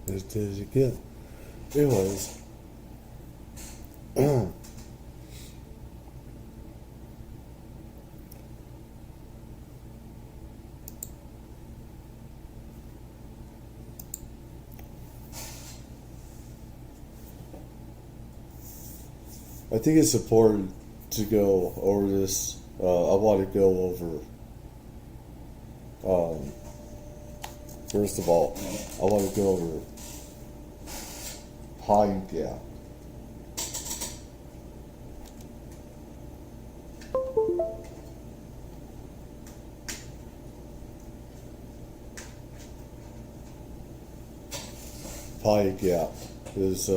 As good as you get. Anyways. I think it's important to go over this. I want to go over, first of all, I want to go over Pine Gap. Pine Gap is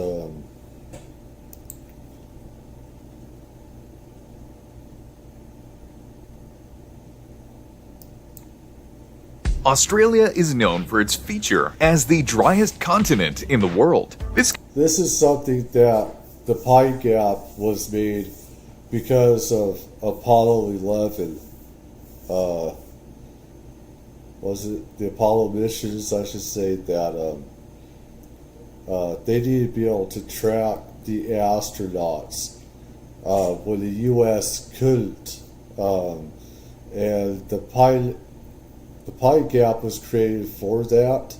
Australia is known for its feature as the driest continent in the world. This is something that the Pine Gap was made because of Apollo 11. Was it the Apollo missions, I should say, that they needed to be able to track the astronauts when the U.S. couldn't. And the Pine Gap was created for that.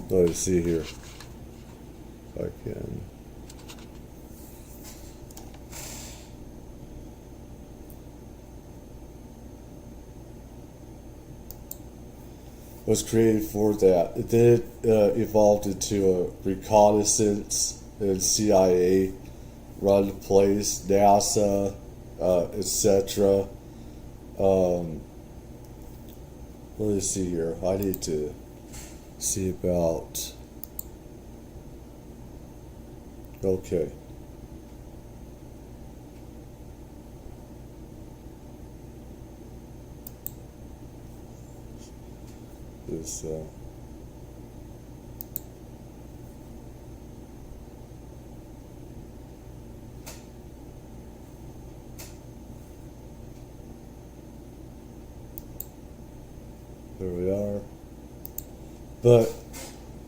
Let me see here. If I can. Was created for that. It then evolved into a reconnaissance and CIA run place, NASA, etc. Let me see here. I need to see about. Okay. This. There we are. But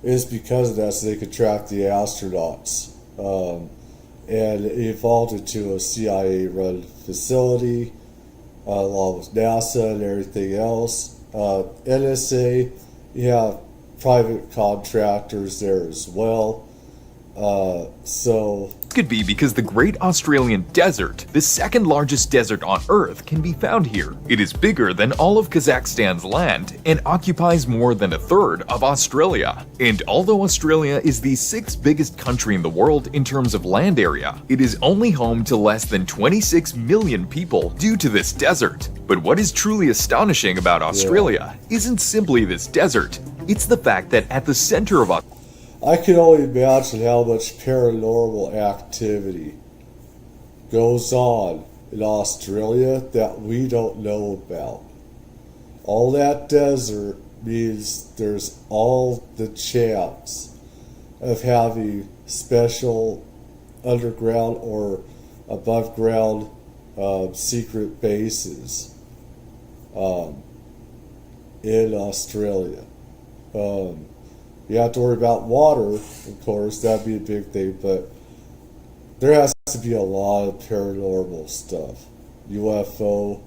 it's because of that so they could track the astronauts. And it evolved into a CIA-run facility along with NASA and everything else. NSA, you have private contractors there as well. So could be because the Great Australian Desert, the second largest desert on Earth, can be found here. It is bigger than all of Kazakhstan's land and occupies more than a third of Australia. And although Australia is the sixth biggest country in the world in terms of land area, it is only home to less than 26 million people due to this desert. But what is truly astonishing about Australia isn't simply this desert, it's the fact that at the center of I can only imagine how much paranormal activity goes on in Australia that we don't know about. All that desert means there's all the chance of having special underground or above ground secret bases in Australia. You have to worry about water, of course, that'd be a big thing, but there has to be a lot of paranormal stuff, UFO,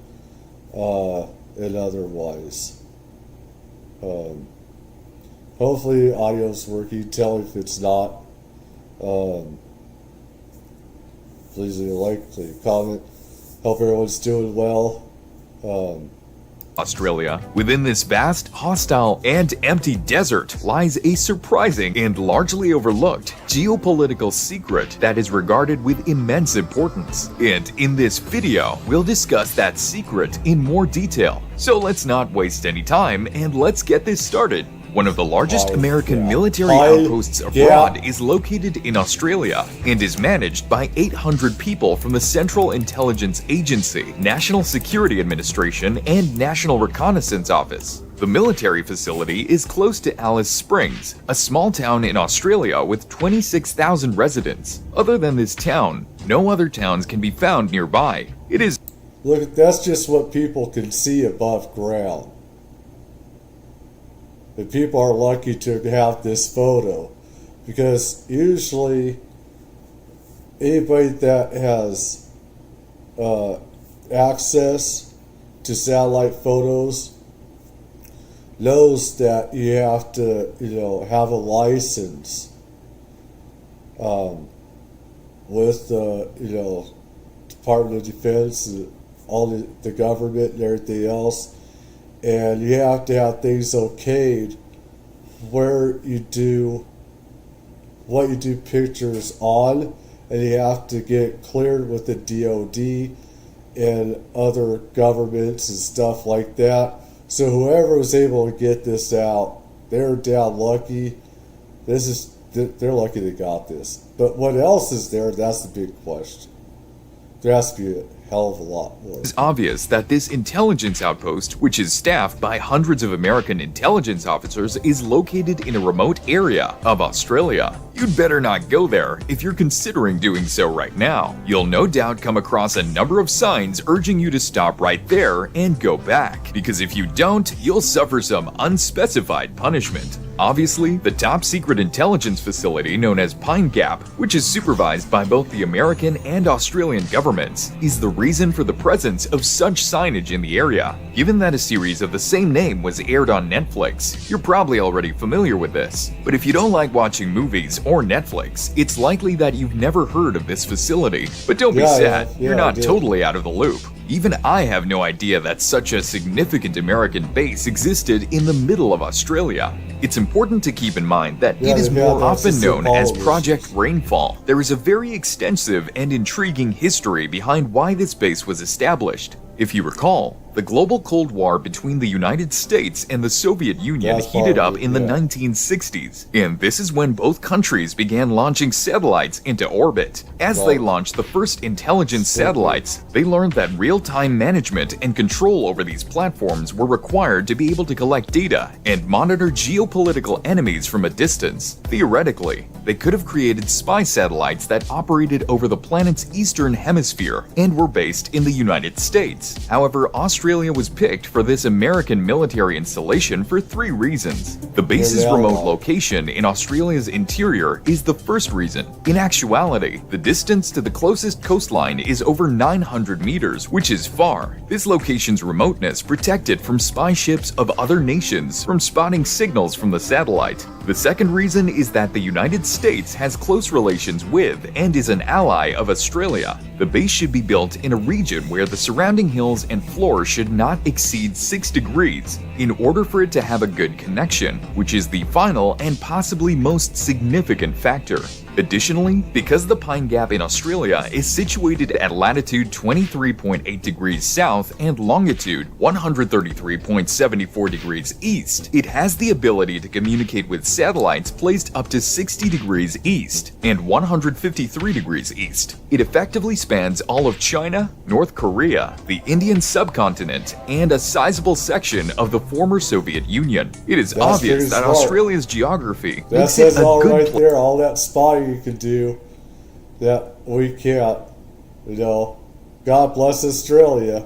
and otherwise. Hopefully audio's working, tell me if it's not. Please leave a like, leave a comment. Hope everyone's doing well. Australia, within this vast, hostile, and empty desert lies a surprising and largely overlooked geopolitical secret that is regarded with immense importance. And in this video, we'll discuss that secret in more detail. So let's not waste any time and let's get this started. One of the largest American military outposts abroad is located in Australia and is managed by 800 people from the Central Intelligence Agency, National Security Administration, and National Reconnaissance Office. The military facility is close to Alice Springs, a small town in Australia with 26,000 residents. Other than this town, no other towns can be found nearby. It is... Look, that's just what people can see above ground. And people are lucky to have this photo, because usually anybody that has access to satellite photos knows that you have to, have a license with the, Department of Defense, all the government and everything else. And you have to have things okayed where you do what you do pictures on, and you have to get cleared with the DOD and other governments and stuff like that. So whoever was able to get this out, they're down lucky. They're lucky they got this. But what else is there? That's the big question. There has to be a hell of a lot more. It's obvious that this intelligence outpost, which is staffed by hundreds of American intelligence officers, is located in a remote area of Australia. You'd better not go there if you're considering doing so right now. You'll no doubt come across a number of signs urging you to stop right there and go back, because if you don't, you'll suffer some unspecified punishment. Obviously, the top secret intelligence facility known as Pine Gap, which is supervised by both the American and Australian governments, is the reason for the presence of such signage in the area. Given that a series of the same name was aired on Netflix, you're probably already familiar with this. But if you don't like watching movies or Netflix, it's likely that you've never heard of this facility. But don't be sad, you're not totally out of the loop. Even I have no idea that such a significant American base existed in the middle of Australia. It's important to keep in mind that it is more often known as Project Rainfall. There is a very extensive and intriguing history behind why this base was established. If you recall, the global Cold War between the United States and the Soviet Union heated up in the 1960s, and this is when both countries began launching satellites into orbit. As they launched the first intelligence satellites, they learned that real-time management and control over these platforms were required to be able to collect data and monitor geopolitical enemies from a distance. Theoretically, they could have created spy satellites that operated over the planet's eastern hemisphere and were based in the United States. However, Australia was picked for this American military installation for 3 reasons. The base's remote location in Australia's interior is the first reason. In actuality, the distance to the closest coastline is over 900 meters, which is far. This location's remoteness protected from spy ships of other nations from spotting signals from the satellite. The second reason is that the United States has close relations with and is an ally of Australia. The base should be built in a region where the surrounding hills and floor should not exceed 6 degrees in order for it to have a good connection, which is the final and possibly most significant factor. Additionally, because the Pine Gap in Australia is situated at latitude 23.8 degrees south and longitude 133.74 degrees east, it has the ability to communicate with satellites placed up to 60 degrees east and 153 degrees east. It effectively spans all of China, North Korea, the Indian subcontinent, and a sizable section of the former Soviet Union. It is obvious that Australia's geography makes it a good right there, all that spotting you can do that we can't, God bless Australia.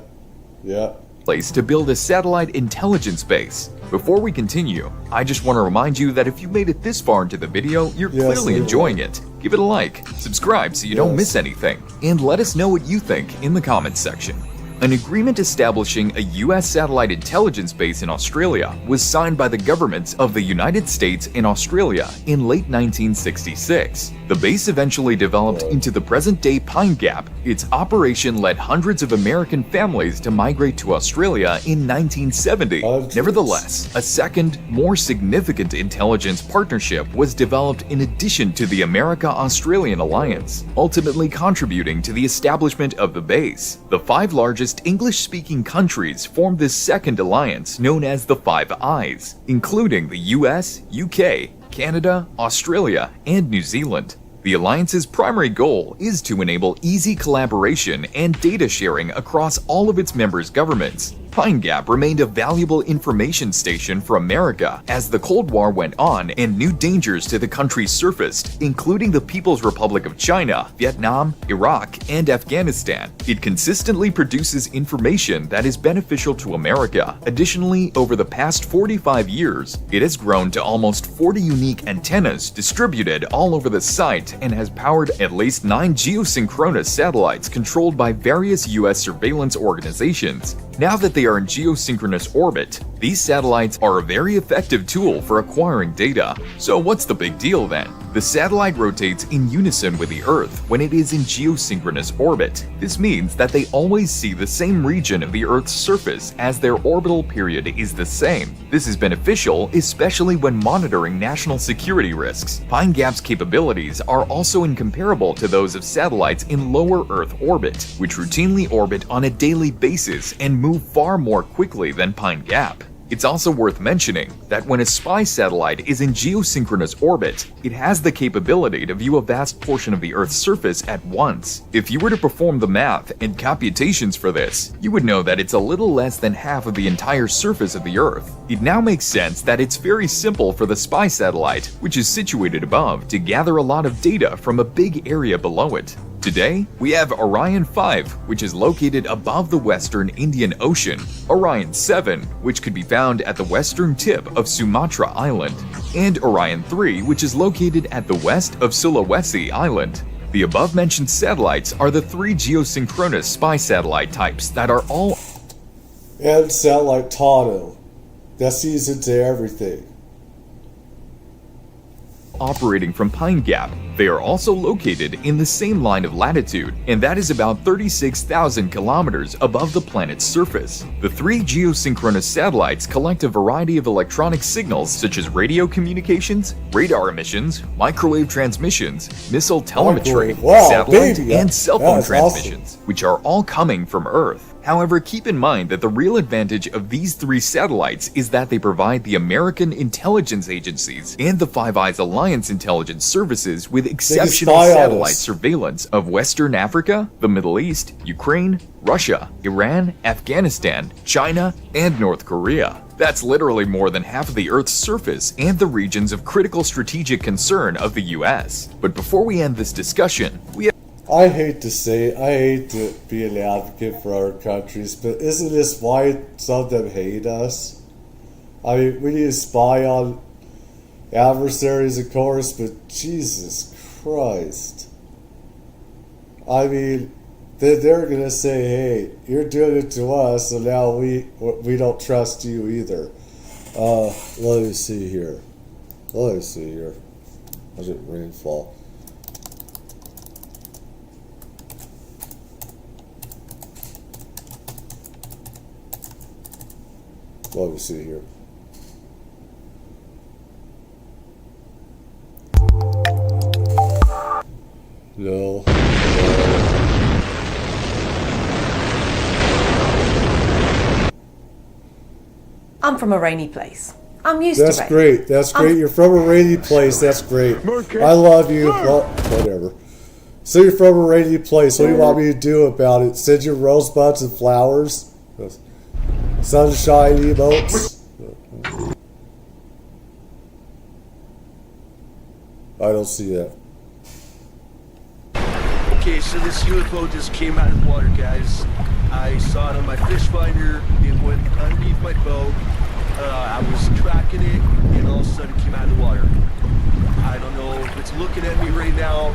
place to build a satellite intelligence base. Before we continue, I just want to remind you that if you made it this far into the video, you're clearly enjoying it. Give it a like, subscribe so you don't miss anything, and let us know what you think in the comments section. An agreement establishing a U.S. satellite intelligence base in Australia was signed by the governments of the United States and Australia in late 1966. The base eventually developed into the present-day Pine Gap. Its operation led hundreds of American families to migrate to Australia in 1970. Nevertheless, a second, more significant intelligence partnership was developed in addition to the America-Australian alliance, ultimately contributing to the establishment of the base. The 5 largest English-speaking countries formed this second alliance known as the Five Eyes, including the US, UK, Canada, Australia, and New Zealand. The alliance's primary goal is to enable easy collaboration and data sharing across all of its members' governments. Pine Gap remained a valuable information station for America as the Cold War went on and new dangers to the country surfaced, including the People's Republic of China, Vietnam, Iraq, and Afghanistan. It consistently produces information that is beneficial to America. Additionally, over the past 45 years, it has grown to almost 40 unique antennas distributed all over the site and has powered at least 9 geosynchronous satellites controlled by various U.S. surveillance organizations. Now that they are in geosynchronous orbit, these satellites are a very effective tool for acquiring data. So what's the big deal then? The satellite rotates in unison with the Earth when it is in geosynchronous orbit. This means that they always see the same region of the Earth's surface as their orbital period is the same. This is beneficial, especially when monitoring national security risks. Pine Gap's capabilities are also incomparable to those of satellites in lower Earth orbit, which routinely orbit on a daily basis and move far more quickly than Pine Gap. It's also worth mentioning that when a spy satellite is in geosynchronous orbit, it has the capability to view a vast portion of the Earth's surface at once. If you were to perform the math and computations for this, you would know that it's a little less than half of the entire surface of the Earth. It now makes sense that it's very simple for the spy satellite, which is situated above, to gather a lot of data from a big area below it. Today, we have Orion 5, which is located above the western Indian Ocean, Orion 7, which could be found at the western tip of Sumatra Island, and Orion 3, which is located at the west of Sulawesi Island. The above-mentioned satellites are the 3 geosynchronous spy satellite types that are all And satellite Tano. That sees into everything. operating from Pine Gap. They are also located in the same line of latitude, and that is about 36,000 kilometers above the planet's surface. The 3 geosynchronous satellites collect a variety of electronic signals such as radio communications, radar emissions, microwave transmissions, missile telemetry, Wow, satellite, baby, and cell phone that's transmissions, which are all coming from Earth. However, keep in mind that the real advantage of these 3 satellites is that they provide the American intelligence agencies and the Five Eyes Alliance intelligence services with exceptional spy on satellite us. surveillance of Western Africa, the Middle East, Ukraine, Russia, Iran, Afghanistan, China, and North Korea. That's literally more than half of the Earth's surface and the regions of critical strategic concern of the US. But before we end this discussion, we have I hate to say it, I hate to be an advocate for our countries, but isn't this why some of them hate us? I mean, we need to spy on adversaries, of course, but Jesus Christ. I mean, they're going to say, hey, you're doing it to us, so now we don't trust you either. Let me see here. How's it rainfall? Let me see here. No. I'm from a rainy place. I'm used to That's rain. great. That's great. You're from a rainy place. That's great. I love you. Well, whatever. So you're from a rainy place. What do you want me to do about it? Send you rosebuds and flowers? Sunshine emotes? I don't see that. Okay, so this UFO just came out of the water, guys. I saw it on my fish finder. It went underneath my boat. I was tracking it, and all of a sudden it came out of the water. I don't know if it's looking at me right now.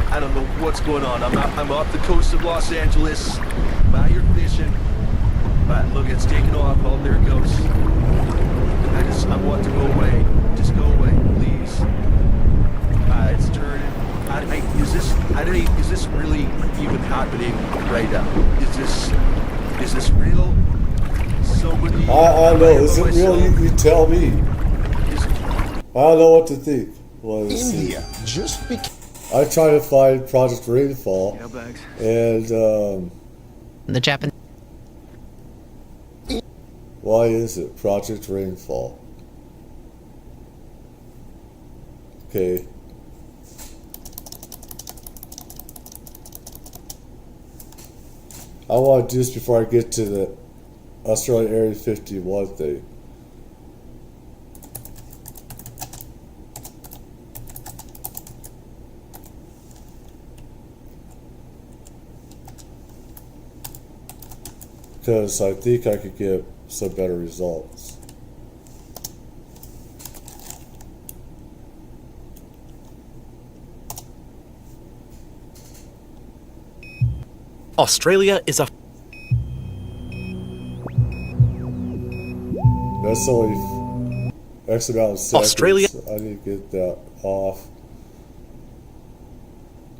I don't know what's going on. I'm off the coast of Los Angeles. I'm out here fishing. Look, it's taking off. Oh, there it goes. I want to go away. Just go away, please. It's turning. Is this really even happening right now? Is this real? Somebody. I don't know. Is it real? You tell me. Is it, I don't know what to think. Well, let's see. India just became I try to find Project Rainfall, bags. and The Japanese. why is it Project Rainfall? Okay. I want to do this before I get to the Australian Area 51 thing. Because I think I could get some better results. Australia is a That's only X amount of seconds. Australia- I need to get that off.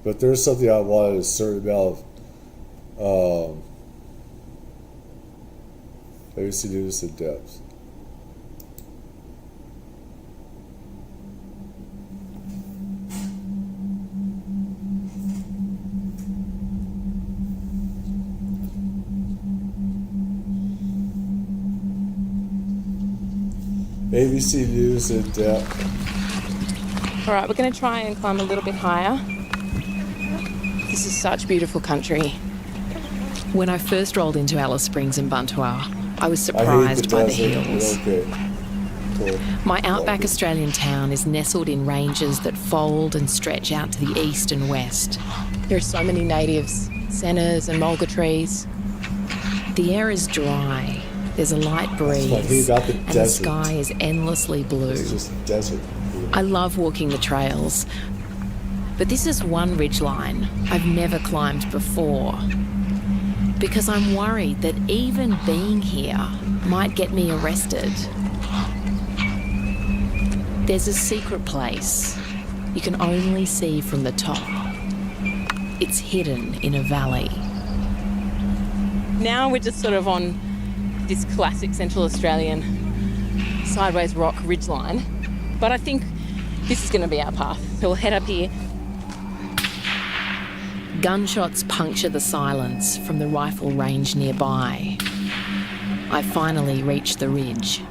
But there's something I wanted a certain amount of ABC News in depth. ABC News in depth. All right, we're going to try and climb a little bit higher. This is such beautiful country. When I first rolled into Alice Springs in Buntua, I was I hate surprised the by the desert, hills. but okay. Cool. My outback Australian town is nestled in ranges that fold and stretch out to the east and west. There are so many natives, sennas and mulga trees. The air is dry, there's a light breeze, what I hate about the and the desert. sky is endlessly blue. It's just desert. I love walking the trails, but this is one ridgeline I've never climbed before, because I'm worried that even being here might get me arrested. There's a secret place you can only see from the top. It's hidden in a valley. Now we're just sort of on this classic Central Australian sideways rock ridgeline, but I think this is going to be our path. So we'll head up here. Gunshots puncture the silence from the rifle range nearby. I finally reach the ridge.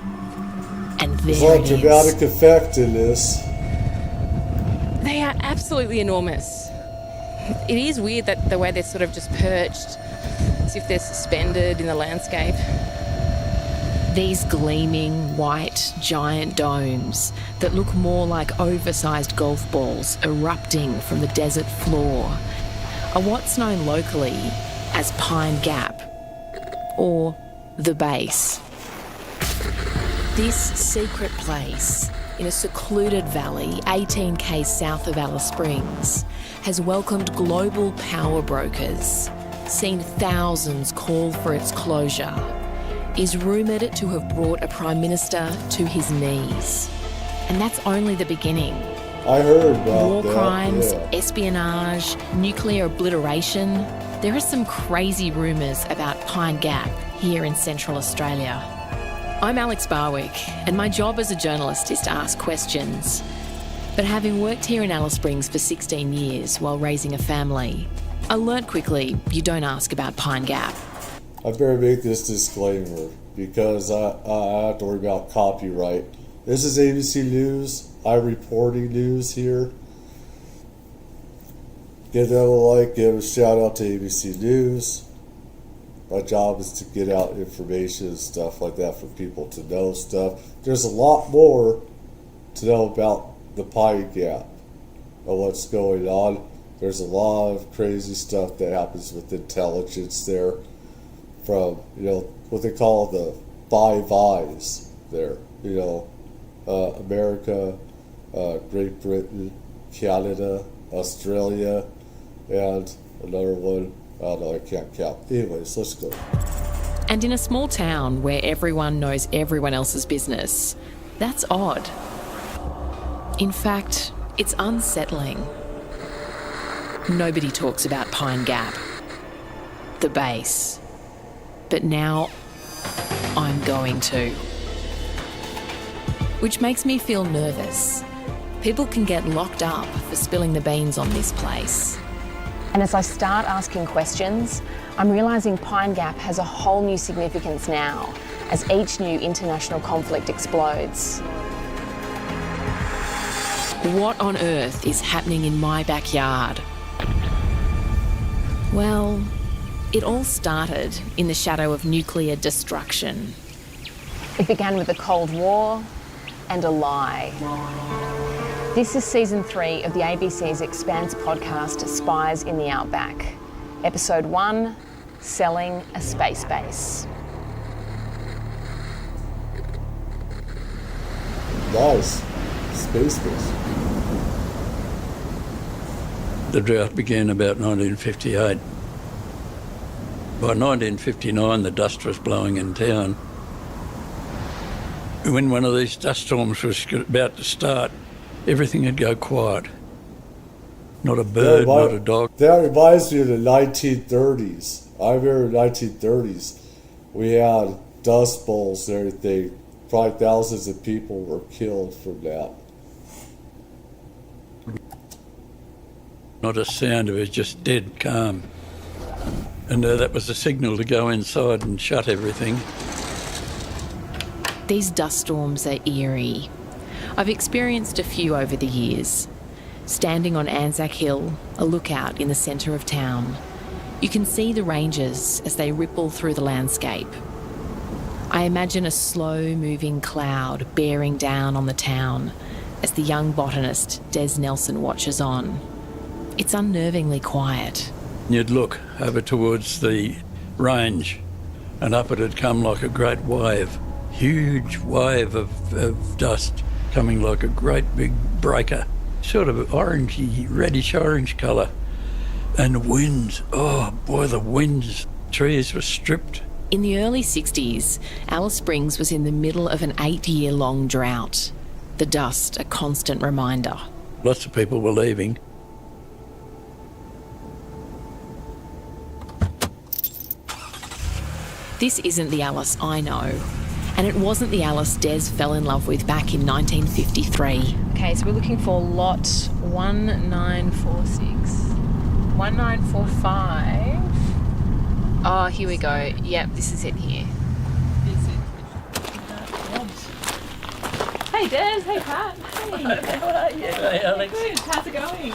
And There's a there lot it of dramatic is. effect in this. They are absolutely enormous. It is weird that the way they're sort of just perched, as if they're suspended in the landscape. These gleaming, white, giant domes that look more like oversized golf balls erupting from the desert floor are what's known locally as Pine Gap, or the Base. This secret place in a secluded valley 18 k's south of Alice Springs has welcomed global power brokers, seen thousands call for its closure, is rumoured to have brought a Prime Minister to his knees. And that's only the beginning. I heard about War that. crimes, Yeah. espionage, nuclear obliteration. There are some crazy rumours about Pine Gap here in Central Australia. I'm Alex Barwick, and my job as a journalist is to ask questions. But having worked here in Alice Springs for 16 years while raising a family, I learnt quickly you don't ask about Pine Gap. I better make this disclaimer because I have to worry about copyright. This is ABC News. I'm reporting news here. Give them a like, give a shout out to ABC News. My job is to get out information and stuff like that for people to know stuff. There's a lot more to know about the Pine Gap and what's going on. There's a lot of crazy stuff that happens with intelligence there, from what they call the Five Eyes there. America, Great Britain, Canada, Australia, and another one. I don't know, I can't count. Anyways, let's go. And in a small town where everyone knows everyone else's business, that's odd. In fact, it's unsettling. Nobody talks about Pine Gap, the base. But now I'm going to. Which makes me feel nervous. People can get locked up for spilling the beans on this place. And as I start asking questions, I'm realising Pine Gap has a whole new significance now as each new international conflict explodes. What on earth is happening in my backyard? Well, it all started in the shadow of nuclear destruction. It began with the Cold War and a lie. This is season 3 of the ABC's Expanse podcast, Spies in the Outback. Episode 1, Selling a Space Base. Nice. Space base. The drought began about 1958. By 1959, the dust was blowing in town. When one of these dust storms was about to start, everything would go quiet. Not a bird, not a dog. That reminds me of the 1930s. I remember the 1930s. We had dust bowls and everything. Probably thousands of people were killed from that. Not a sound, it was just dead calm. And that was the signal to go inside and shut everything. These dust storms are eerie. I've experienced a few over the years. Standing on Anzac Hill, a lookout in the centre of town, you can see the ranges as they ripple through the landscape. I imagine a slow-moving cloud bearing down on the town as the young botanist Des Nelson watches on. It's unnervingly quiet. You'd look over towards the range and up it'd come like a great wave. Huge wave of dust coming like a great big breaker. Sort of orangey, reddish orange colour. And winds, oh boy, the winds. Trees were stripped. In the early 60s, Alice Springs was in the middle of an 8-year-long drought. The dust, a constant reminder. Lots of people were leaving. This isn't the Alice I know. And it wasn't the Alice Des fell in love with back in 1953. Okay, so we're looking for lot 1946. 1945. Oh, here we go. Yep, this is it here. Hey Des, hey Pat. Hey, how are you? Hey Alex. Good, how's it going?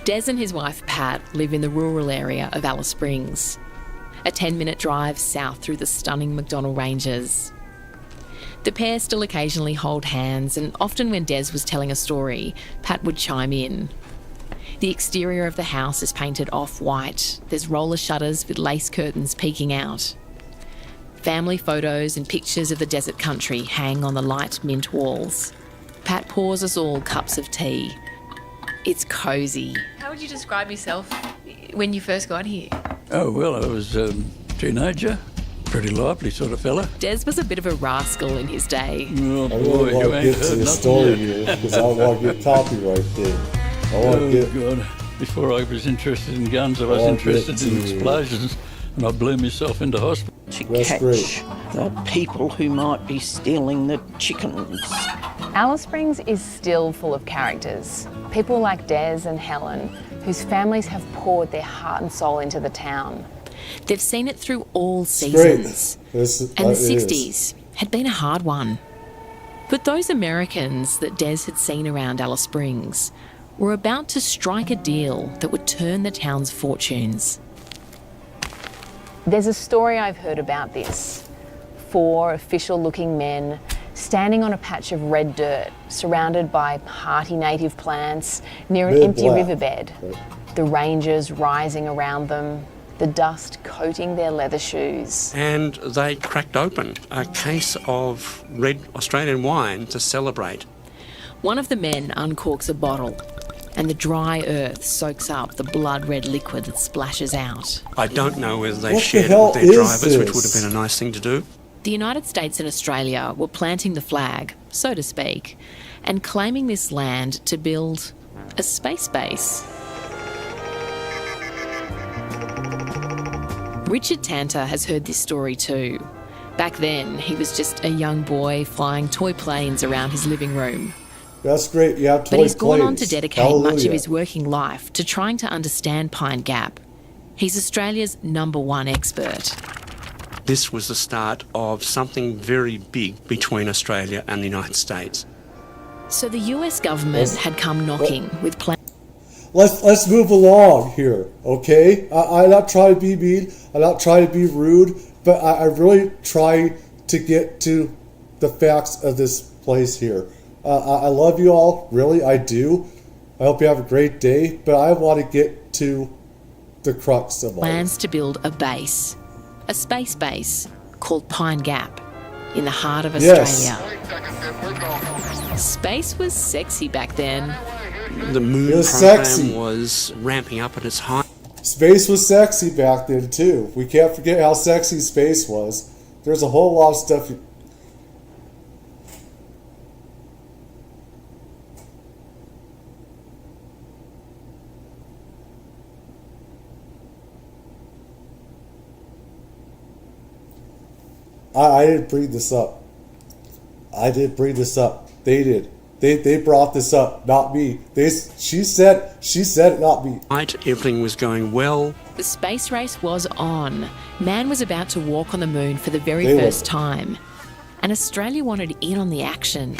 Des and his wife Pat live in the rural area of Alice Springs, a 10-minute drive south through the stunning McDonnell Ranges. The pair still occasionally hold hands, and often when Des was telling a story, Pat would chime in. The exterior of the house is painted off-white. There's roller shutters with lace curtains peeking out. Family photos and pictures of the desert country hang on the light mint walls. Pat pours us all cups of tea. It's cosy. How would you describe yourself when you first got here? Oh, well, I was a teenager. Pretty lively sort of fella. Des was a bit of a rascal in his day. Oh, I boy, really you want to ain't get to heard the nothing story yet. here because I want to get copyright there. I want to get. God. Before I was interested in guns, I was Oh, interested get in to- explosions, and I blew myself into hospital. To That's catch great. the people who might be stealing the chickens. Alice Springs is still full of characters. People like Des and Helen, whose families have poured their heart and soul into the town. They've seen it through all Great. seasons. It And the is. 60s had been a hard one. But those Americans that Des had seen around Alice Springs were about to strike a deal that would turn the town's fortunes. There's a story I've heard about this. 4 official-looking men standing on a patch of red dirt, surrounded by hearty native plants near an Red empty black. riverbed. The ranges rising around them, the dust coating their leather shoes. And they cracked open a case of red Australian wine to celebrate. One of the men uncorks a bottle. and the dry earth soaks up the blood-red liquid that splashes out. I don't know whether they What the shared it hell with their is drivers, which this? would have been a nice thing to do. The United States and Australia were planting the flag, so to speak, and claiming this land to build a space base. Richard Tanter has heard this story too. Back then, he was just a young boy flying toy planes around his living room. That's great. You have toy But he's gone on to planes. dedicate much of Hallelujah. his working life to trying to understand Pine Gap. He's Australia's #1 expert. This was the start of something very big between Australia and the United States. So the US government had come knocking with plans. Let's move along here, okay? I'm not trying to be mean. I'm not trying to be rude, but I really try to get to the facts of this place here. I love you all, really, I do. I hope you have a great day, but I want to get to the crux of all Plans this. to build a base, a space base called Pine Gap in the heart of Australia. Yes. Space was sexy back then. The moon It was program sexy. was ramping up at its height. Space was sexy back then, too. We can't forget how sexy space was. There's a whole lot of stuff. I didn't bring this up. I didn't bring this up. They did. They brought this up, not me. She said it, not me. Everything was going well. The space race was on. Man was about to walk on the moon for the very They were. first time. And Australia wanted in on the action.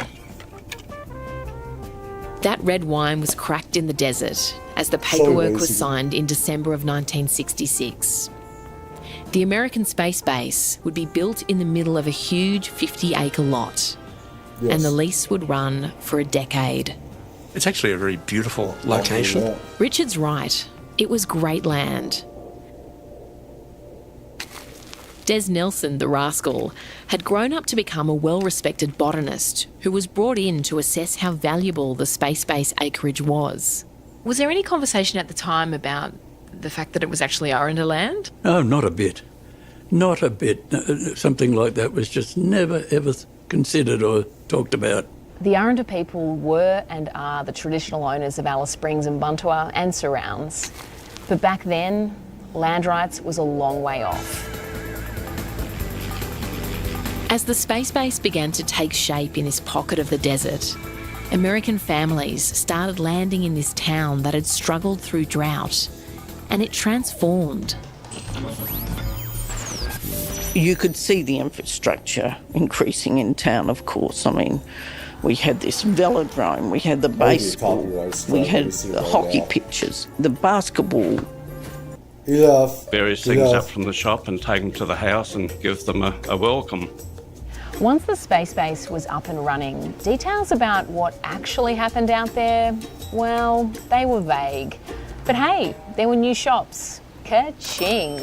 That red wine was cracked in the desert as the paperwork was lazy. signed in December of 1966. The American space base would be built in the middle of a huge 50-acre lot. Yes. And the lease would run for a decade. It's actually a very beautiful location. Yeah. Richard's right. It was great land. Des Nelson, the rascal, had grown up to become a well-respected botanist who was brought in to assess how valuable the space base acreage was. Was there any conversation at the time about the fact that it was actually Arundel land? No, not a bit. Not a bit. Something like that was just never, ever considered or talked about. The Arundel people were and are the traditional owners of Alice Springs and Buntua and surrounds. But back then, land rights was a long way off. As the space base began to take shape in this pocket of the desert, American families started landing in this town that had struggled through drought, and it transformed. You could see the infrastructure increasing in town, of course. I mean, we had this velodrome, we had the baseball, we had the hockey pitches, the basketball. Enough. Various things up from the shop and take them to the house and give them a welcome. Once the space base was up and running, details about what actually happened out there, well, they were vague. But hey, there were new shops. Ka-ching.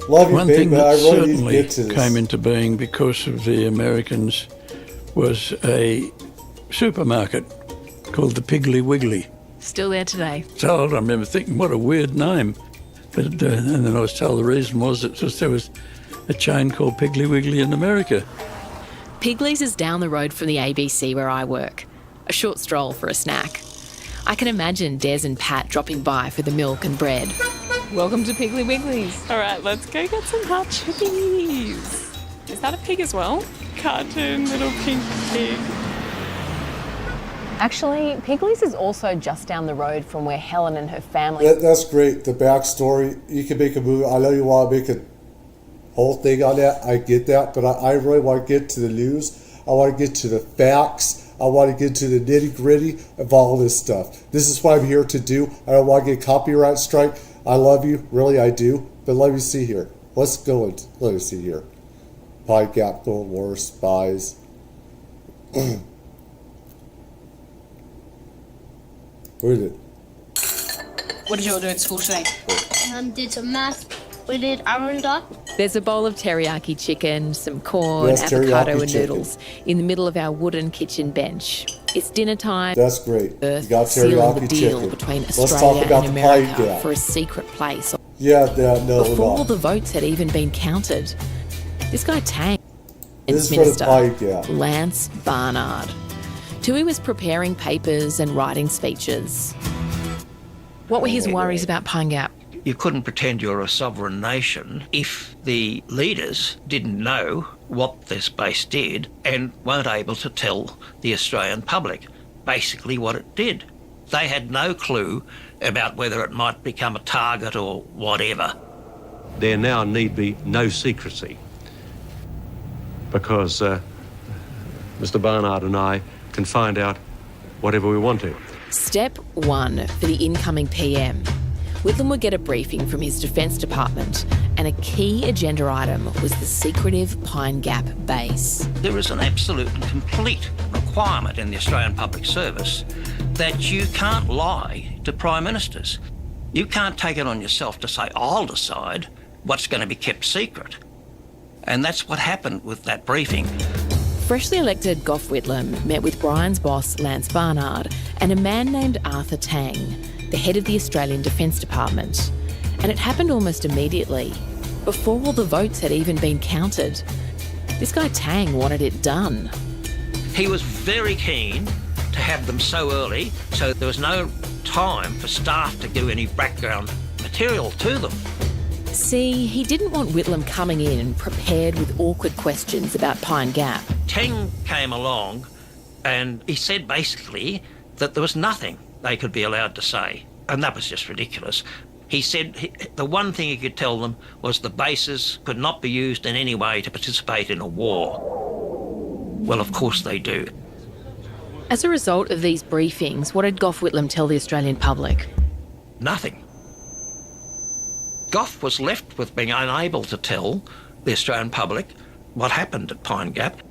Love you, One babe, thing but I that really need to certainly get to this. came into being because of the Americans was a supermarket called the Piggly Wiggly. Still there today. So I remember thinking, what a weird name. But and then I was told the reason was that there was a chain called Piggly Wiggly in America. Piggly's is down the road from the ABC where I work. A short stroll for a snack. I can imagine Des and Pat dropping by for the milk and bread. Welcome to Piggly Wigglies. All right, let's go get some hot chickies. Is that a pig as well? Cartoon little pink pig. Actually, Piggly's is also just down the road from where Helen and her family... That's great. The backstory. You can make a movie. I know you want to make a whole thing on that. I get that. But I really want to get to the news. I want to get to the facts. I want to get to the nitty-gritty of all this stuff. This is what I'm here to do. I don't want to get a copyright strike. I love you. Really, I do. But let me see here. Let's go and let me see here. Pine Gap, Cold War, Spies. Where is it? What did you all do at school today? Did some math. We did Arundel. There's a bowl of teriyaki chicken, some corn, Yes, avocado teriyaki and chicken. noodles in the middle of our wooden kitchen bench. It's dinner time. That's great. You got Sealing the teriyaki deal chicken. between Let's Australia talk about and the pine America gap. for a secret place. Yeah, no, Before no. the votes had even been counted, this guy Tang, This is for the Minister pine gap. Lance Barnard. Tui was preparing papers and writing speeches. What were his worries about Pine Gap? You couldn't pretend you're a sovereign nation if the leaders didn't know what this base did and weren't able to tell the Australian public basically what it did. They had no clue about whether it might become a target or whatever. There now need be no secrecy because Mr. Barnard and I can find out whatever we want to. Step 1 for the incoming PM. Whitlam would get a briefing from his Defence Department, and a key agenda item was the secretive Pine Gap base. There is an absolute and complete requirement in the Australian Public Service that you can't lie to Prime Ministers. You can't take it on yourself to say, I'll decide what's going to be kept secret. And that's what happened with that briefing. Freshly elected Gough Whitlam met with Brian's boss, Lance Barnard, and a man named Arthur Tang, the head of the Australian Defence Department. And it happened almost immediately, before all the votes had even been counted. This guy Tang wanted it done. He was very keen to have them so early, so there was no time for staff to do any background material to them. See, he didn't want Whitlam coming in prepared with awkward questions about Pine Gap. Tang came along and he said basically that there was nothing they could be allowed to say, and that was just ridiculous. He said the one thing he could tell them was the bases could not be used in any way to participate in a war. Well, of course they do. As a result of these briefings, what did Gough Whitlam tell the Australian public? Nothing. Gough was left with being unable to tell the Australian public what happened at Pine Gap.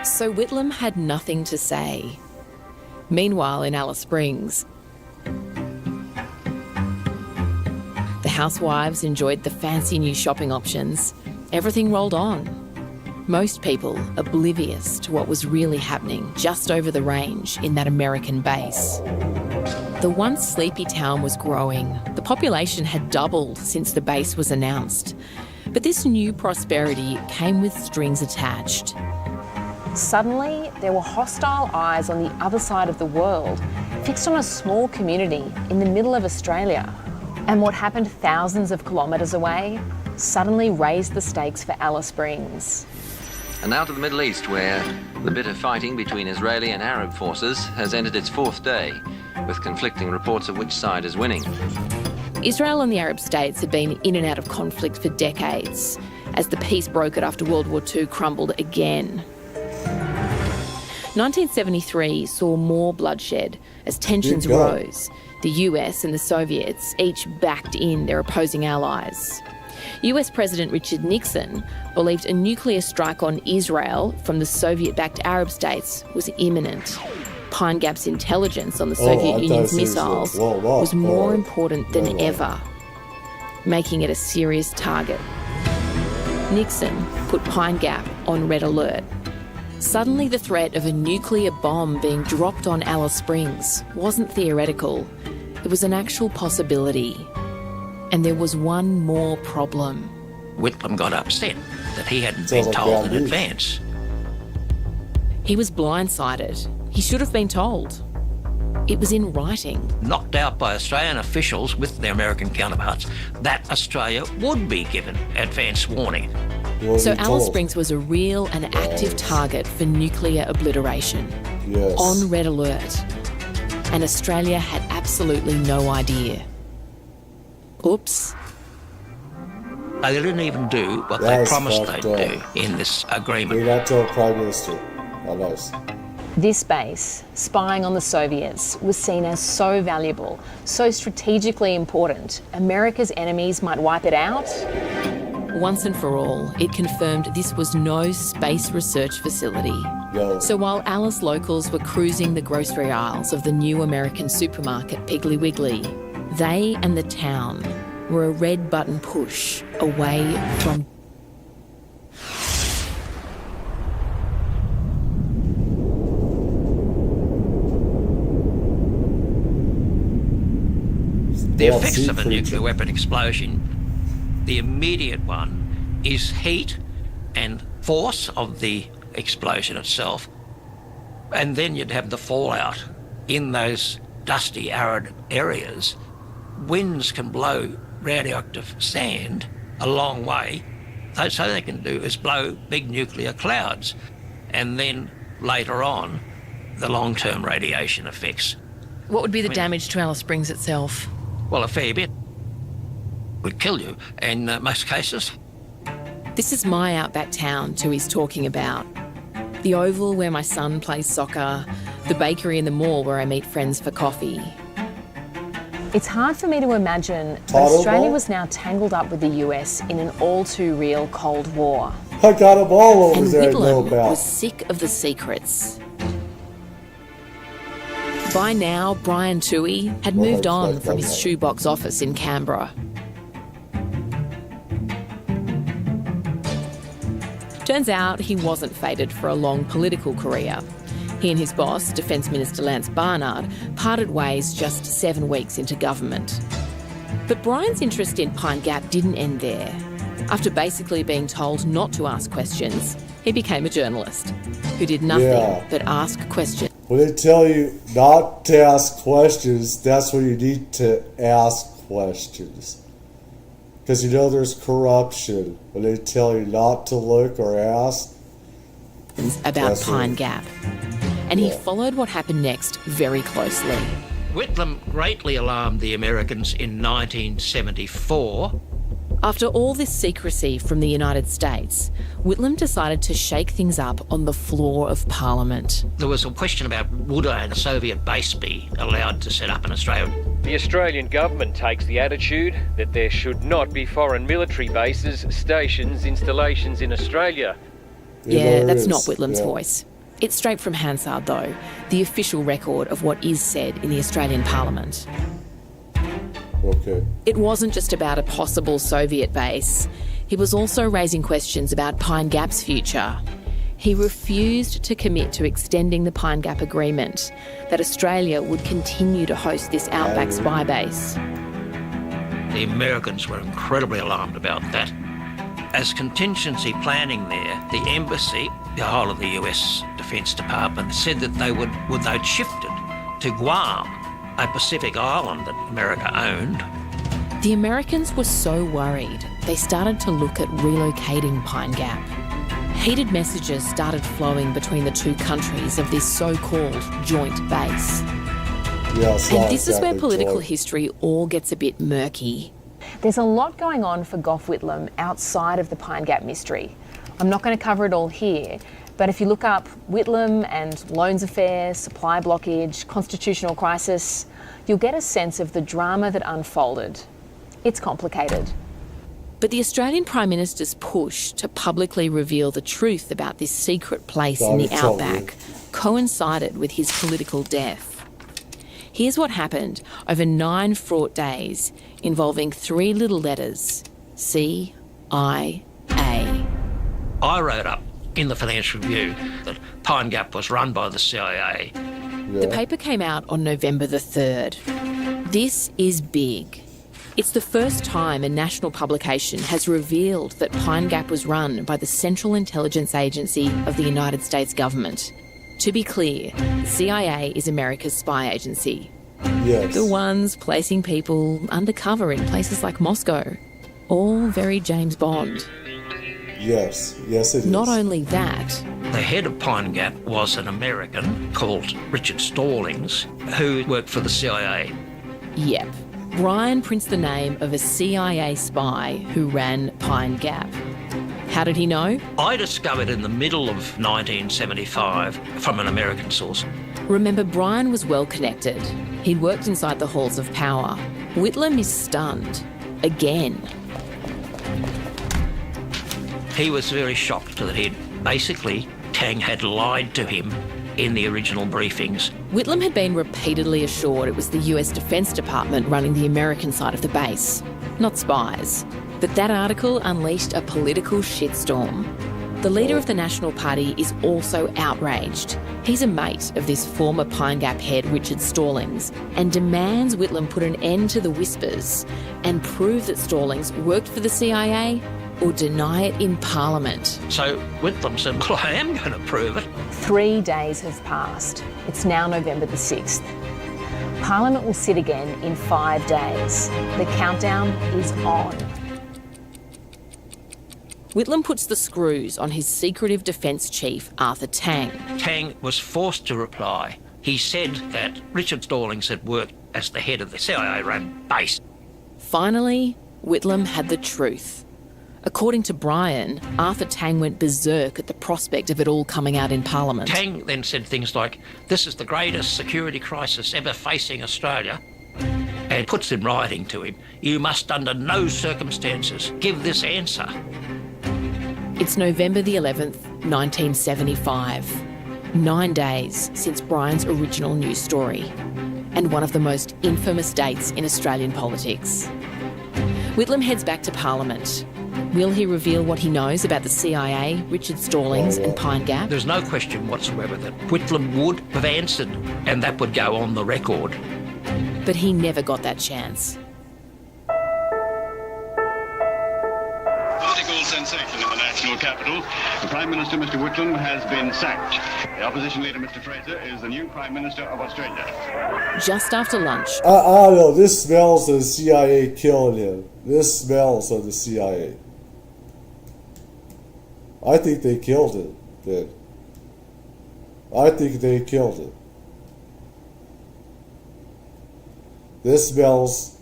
So Whitlam had nothing to say. Meanwhile, in Alice Springs, the housewives enjoyed the fancy new shopping options. Everything rolled on. Most people oblivious to what was really happening just over the range in that American base. The once sleepy town was growing. The population had doubled since the base was announced. But this new prosperity came with strings attached. Suddenly, there were hostile eyes on the other side of the world, fixed on a small community in the middle of Australia. And what happened thousands of kilometres away suddenly raised the stakes for Alice Springs. And now to the Middle East, where the bitter fighting between Israeli and Arab forces has entered its fourth day, with conflicting reports of which side is winning. Israel and the Arab states had been in and out of conflict for decades, as the peace brokered after World War II crumbled again. 1973 saw more bloodshed as tensions rose. The US and the Soviets each backed in their opposing allies. US President Richard Nixon believed a nuclear strike on Israel from the Soviet-backed Arab states was imminent. Pine Gap's intelligence on the Soviet Union's missiles was more important than ever, making it a serious target. Nixon put Pine Gap on red alert. Suddenly the threat of a nuclear bomb being dropped on Alice Springs wasn't theoretical, it was an actual possibility. And there was one more problem. Whitlam got upset that he hadn't been told in advance. He was blindsided. He should have been told. It was in writing. Knocked out by Australian officials with their American counterparts that Australia would be given advance warning. So Alice Springs was a real and active target for nuclear obliteration. Yes. On red alert. And Australia had absolutely no idea. Oops. They didn't even do what they promised they'd do in this agreement. They not tell Prime Minister. How nice. This base, spying on the Soviets, was seen as so valuable, so strategically important, America's enemies might wipe it out. Once and for all, it confirmed this was no space research facility. No. So while Alice locals were cruising the grocery aisles of the new American supermarket Piggly Wiggly, they and the town were a red button push away from The Yeah, effects sea of a creature. nuclear weapon explosion, the immediate one is heat and force of the explosion itself. And then you'd have the fallout in those dusty, arid areas. Winds can blow radioactive sand a long way. So they can do is blow big nuclear clouds. And then later on, the long-term radiation effects. What would be the damage to Alice Springs itself? Well, a fair bit. Would kill you in most cases. This is my outback town Tui's talking about. The oval where my son plays soccer, the bakery and the mall where I meet friends for coffee. It's hard for me to imagine that Total Australia ball? was now tangled up with the US in an all-too-real Cold War. I got them all over And there I know Whitlam about. was sick of the secrets. By now, Brian Tui had moved on from his shoebox office in Canberra. Turns out he wasn't fated for a long political career. He and his boss, Defence Minister Lance Barnard, parted ways just 7 weeks into government. But Brian's interest in Pine Gap didn't end there. After basically being told not to ask questions, he became a journalist who did nothing but ask questions. When they tell you not to ask questions, that's when you need to ask questions. Because you know there's corruption. When they tell you not to look or ask. About Pine Gap. And he followed what happened next very closely. Whitlam greatly alarmed the Americans in 1974. After all this secrecy from the United States, Whitlam decided to shake things up on the floor of Parliament. There was a question about would a Soviet base be allowed to set up in Australia. The Australian government takes the attitude that there should not be foreign military bases, stations, installations in Australia. Yeah, that's not Whitlam's voice. It's straight from Hansard, though, the official record of what is said in the Australian Parliament. Okay. It wasn't just about a possible Soviet base. He was also raising questions about Pine Gap's future. He refused to commit to extending the Pine Gap Agreement, that Australia would continue to host this outback spy base. The Americans were incredibly alarmed about that. As contingency planning there, the embassy, the whole of the US Defence Department, said that they'd shifted to Guam, a Pacific island that America owned. The Americans were so worried, they started to look at relocating Pine Gap. Heated messages started flowing between the two countries of this so-called joint base. And this is where political history all gets a bit murky. There's a lot going on for Gough Whitlam outside of the Pine Gap mystery. I'm not going to cover it all here, but if you look up Whitlam and loans affairs, supply blockage, constitutional crisis, you'll get a sense of the drama that unfolded. It's complicated. But the Australian Prime Minister's push to publicly reveal the truth about this secret place in the outback coincided with his political death. Here's what happened over 9 fraught days involving 3 little letters, CIA. I wrote up in the Financial Review that Pine Gap was run by the CIA. The paper came out on November the 3rd. This is big. It's the first time a national publication has revealed that Pine Gap was run by the Central Intelligence Agency of the United States government. To be clear, the CIA is America's spy agency. Yes. The ones placing people undercover in places like Moscow. All very James Bond. Yes, it is. Not only that, the head of Pine Gap was an American called Richard Stallings, who worked for the CIA. Yep. Brian prints the name of a CIA spy who ran Pine Gap. How did he know? I discovered in the middle of 1975 from an American source. Remember, Brian was well connected. He'd worked inside the halls of power. Whitlam is stunned. Again. He was very shocked that Tang had lied to him in the original briefings. Whitlam had been repeatedly assured it was the US Defence Department running the American side of the base, not spies. But that article unleashed a political shitstorm. The leader of the National Party is also outraged. He's a mate of this former Pine Gap head, Richard Stallings, and demands Whitlam put an end to the whispers and prove that Stallings worked for the CIA or deny it in Parliament. So Whitlam said, well, I am going to prove it. 3 days have passed. It's now November the 6th. Parliament will sit again in 5 days. The countdown is on. Whitlam puts the screws on his secretive defence chief, Arthur Tang. Tang was forced to reply. He said that Richard Stallings had worked as the head of the CIA-run base. Finally, Whitlam had the truth. According to Brian, Arthur Tang went berserk at the prospect of it all coming out in Parliament. Tang then said things like, this is the greatest security crisis ever facing Australia, and puts in writing to him, you must under no circumstances give this answer. It's November the 11th, 1975. 9 days since Brian's original news story, and one of the most infamous dates in Australian politics. Whitlam heads back to Parliament. Will he reveal what he knows about the CIA, Richard Stallings and Pine Gap? There's no question whatsoever that Whitlam would have answered, and that would go on the record. But he never got that chance. Political sensation in the national capital. The Prime Minister, Mr. Whitlam, has been sacked. The opposition leader, Mr. Fraser, is the new Prime Minister of Australia. Just after lunch... I don't know, this smells of the CIA killing him. This smells of the CIA. I think they killed him, then. I think they killed him. This smells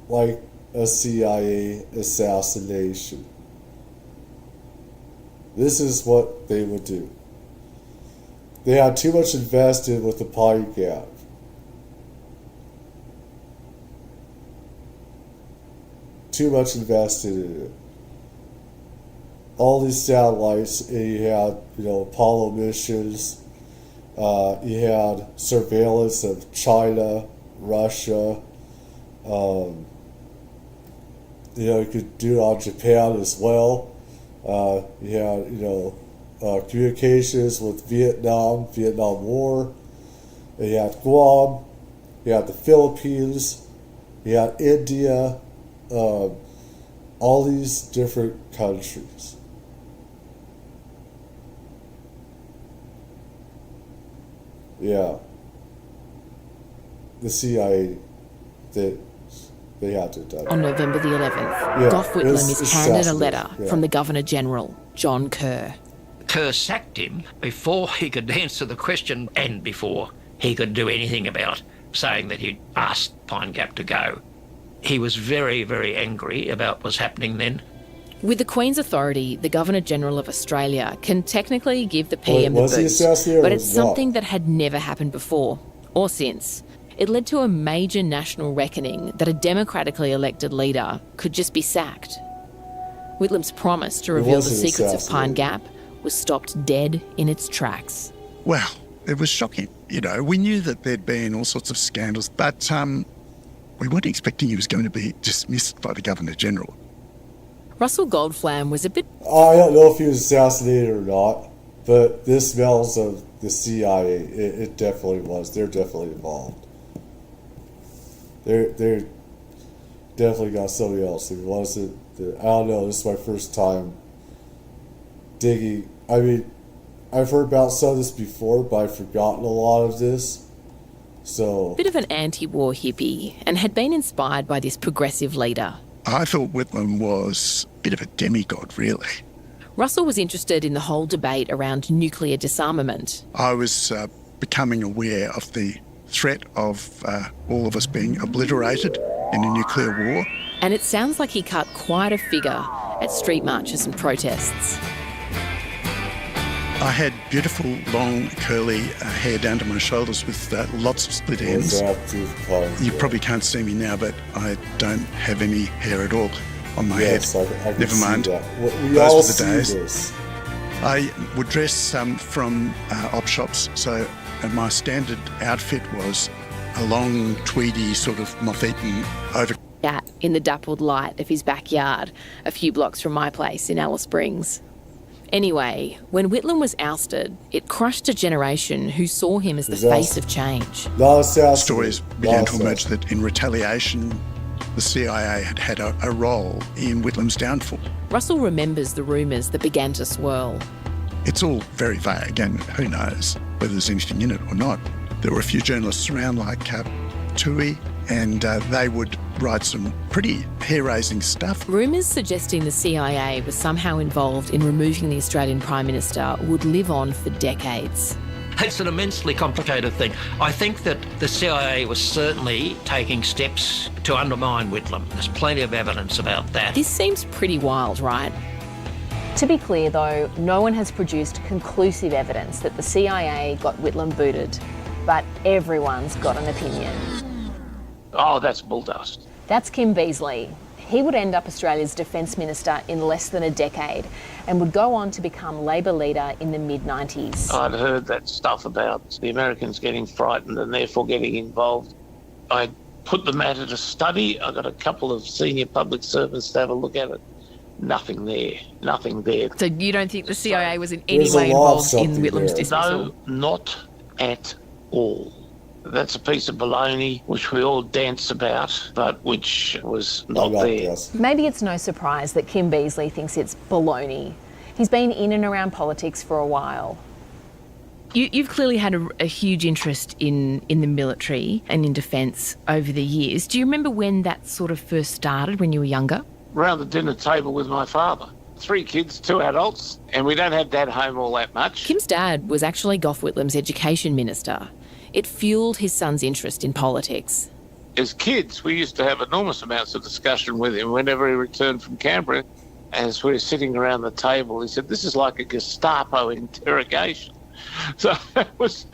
like a CIA assassination. This is what they would do. They had too much invested with the Pine Gap. Too much invested in it. All these satellites, and you had, Apollo missions. You had surveillance of China, Russia. You could do it on Japan as well. You had, communications with Vietnam War. And you had Guam. You had the Philippines. You had India. All these different countries. Yeah. The CIA, they had to do. On November the 11th, Gough Whitlam is handed a letter from the Governor-General, John Kerr. Kerr sacked him before he could answer the question and before he could do anything about saying that he'd asked Pine Gap to go. He was very, very angry about what was happening then. With the Queen's authority, the Governor-General of Australia can technically give the PM the boot, but it's something that had never happened before, or since. It led to a major national reckoning that a democratically elected leader could just be sacked. Whitlam's promise to reveal the secrets of Pine Gap was stopped dead in its tracks. Well, it was shocking. We knew that there'd been all sorts of scandals, but we weren't expecting he was going to be dismissed by the Governor-General. Russell Goldflam was a bit... I don't know if he was assassinated or not, but this smells of the CIA. It definitely was. They're definitely involved. They're definitely got somebody else. It wasn't... I don't know. This is my first time digging. I mean, I've heard about some of this before, but I've forgotten a lot of this. So... Bit of an anti-war hippie, and had been inspired by this progressive leader. I thought Whitlam was a bit of a demigod, really. Russell was interested in the whole debate around nuclear disarmament. I was becoming aware of the threat of all of us being obliterated in a nuclear war. And it sounds like he cut quite a figure at street marches and protests. I had beautiful, long, curly hair down to my shoulders with lots of split ends. You probably can't see me now, but I don't have any hair at all on my head. I Never mind. Those were the days. This. I would dress from op shops, so my standard outfit was a long, tweedy, sort of moth-eaten over... In the dappled light of his backyard, a few blocks from my place in Alice Springs. Anyway, when Whitlam was ousted, it crushed a generation who saw him as the face of change. Stories began to emerge that in retaliation, the CIA had had a role in Whitlam's downfall. Russell remembers the rumours that began to swirl. It's all very vague, and who knows whether there's anything in it or not. There were a few journalists around like Tui, and they would write some pretty hair-raising stuff. Rumours suggesting the CIA was somehow involved in removing the Australian Prime Minister would live on for decades. It's an immensely complicated thing. I think that the CIA was certainly taking steps to undermine Whitlam. There's plenty of evidence about that. This seems pretty wild, right? To be clear though, no one has produced conclusive evidence that the CIA got Whitlam booted, but everyone's got an opinion. Oh, that's bulldust. That's Kim Beazley. He would end up Australia's Defence Minister in less than a decade and would go on to become Labor leader in the mid-90s. I'd heard that stuff about the Americans getting frightened and therefore getting involved. I put the matter to study. I got a couple of senior public servants to have a look at it. Nothing there. Nothing there. So you don't think the CIA was in any way involved in Whitlam's dismissal? No, not at all. That's a piece of baloney which we all dance about, but which was not there. Maybe it's no surprise that Kim Beazley thinks it's baloney. He's been in and around politics for a while. You've clearly had a huge interest in the military and in defence over the years. Do you remember when that sort of first started, when you were younger? Round the dinner table with my father. 3 kids, 2 adults, and we don't have Dad home all that much. Kim's dad was actually Gough Whitlam's education minister. It fuelled his son's interest in politics. As kids, we used to have enormous amounts of discussion with him whenever he returned from Canberra. As we were sitting around the table, he said, "This is like a Gestapo interrogation." So that was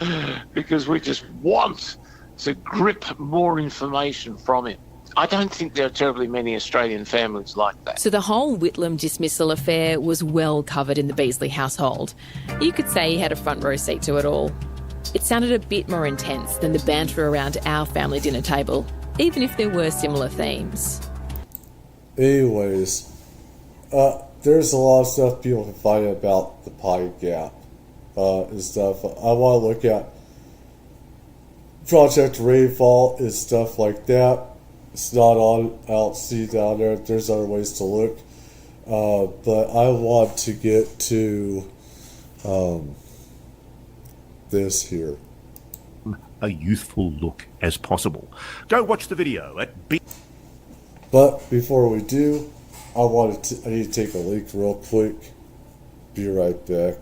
because we just want to grip more information from him. I don't think there are terribly many Australian families like that. So the whole Whitlam dismissal affair was well covered in the Beazley household. You could say he had a front row seat to it all. It sounded a bit more intense than the banter around our family dinner table, even if there were similar themes. Anyways, there's a lot of stuff people can find about the Pine Gap and stuff. I want to look at Project Rainfall and stuff like that. It's not on LC down there. There's other ways to look. But I want to get to this here. A youthful look as possible. Go watch the video at But before we do, I need to take a leak real quick. Be right back.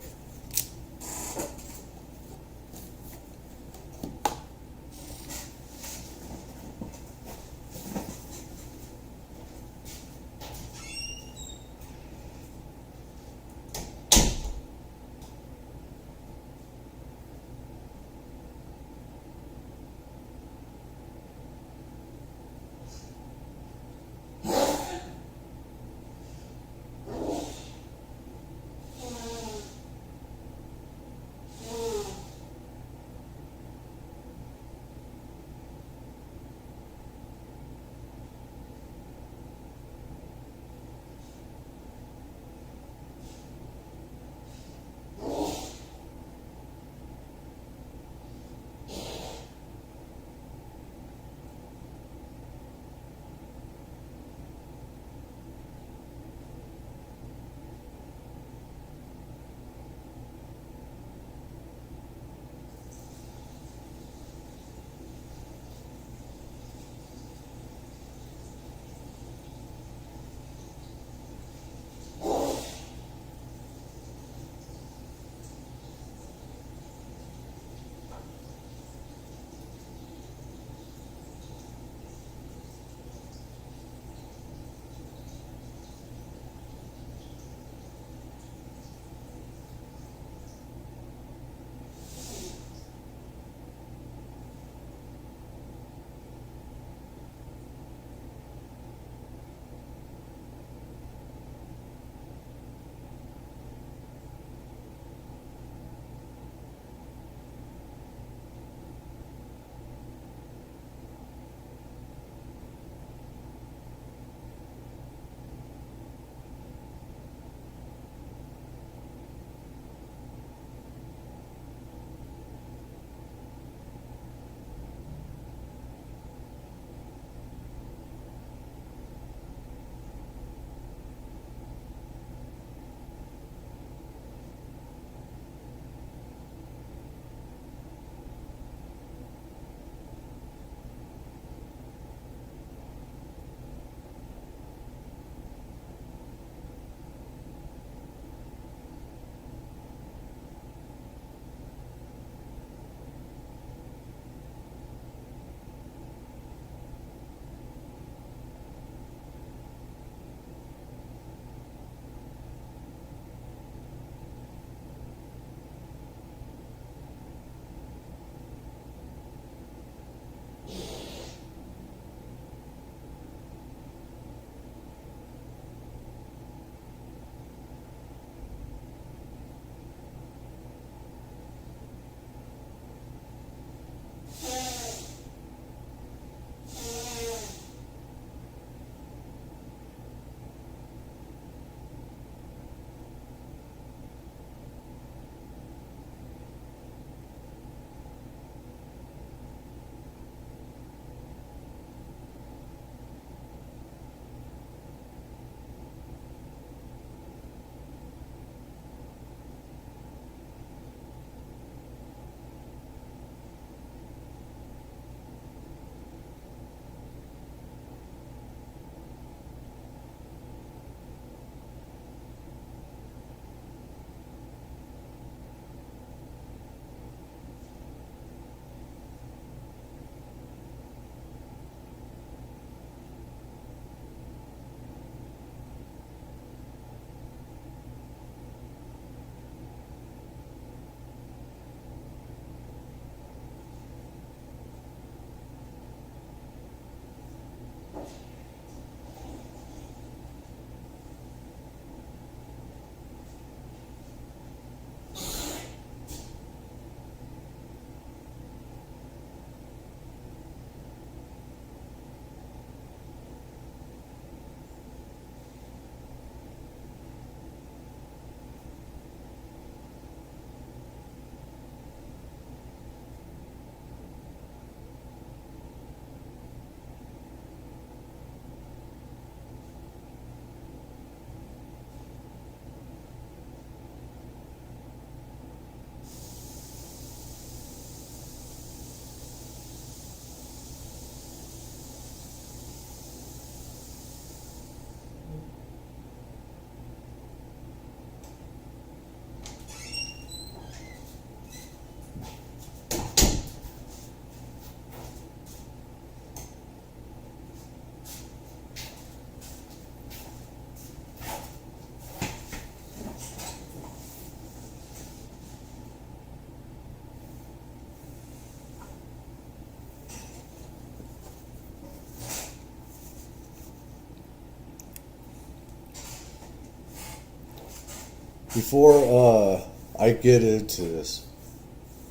before I get into this,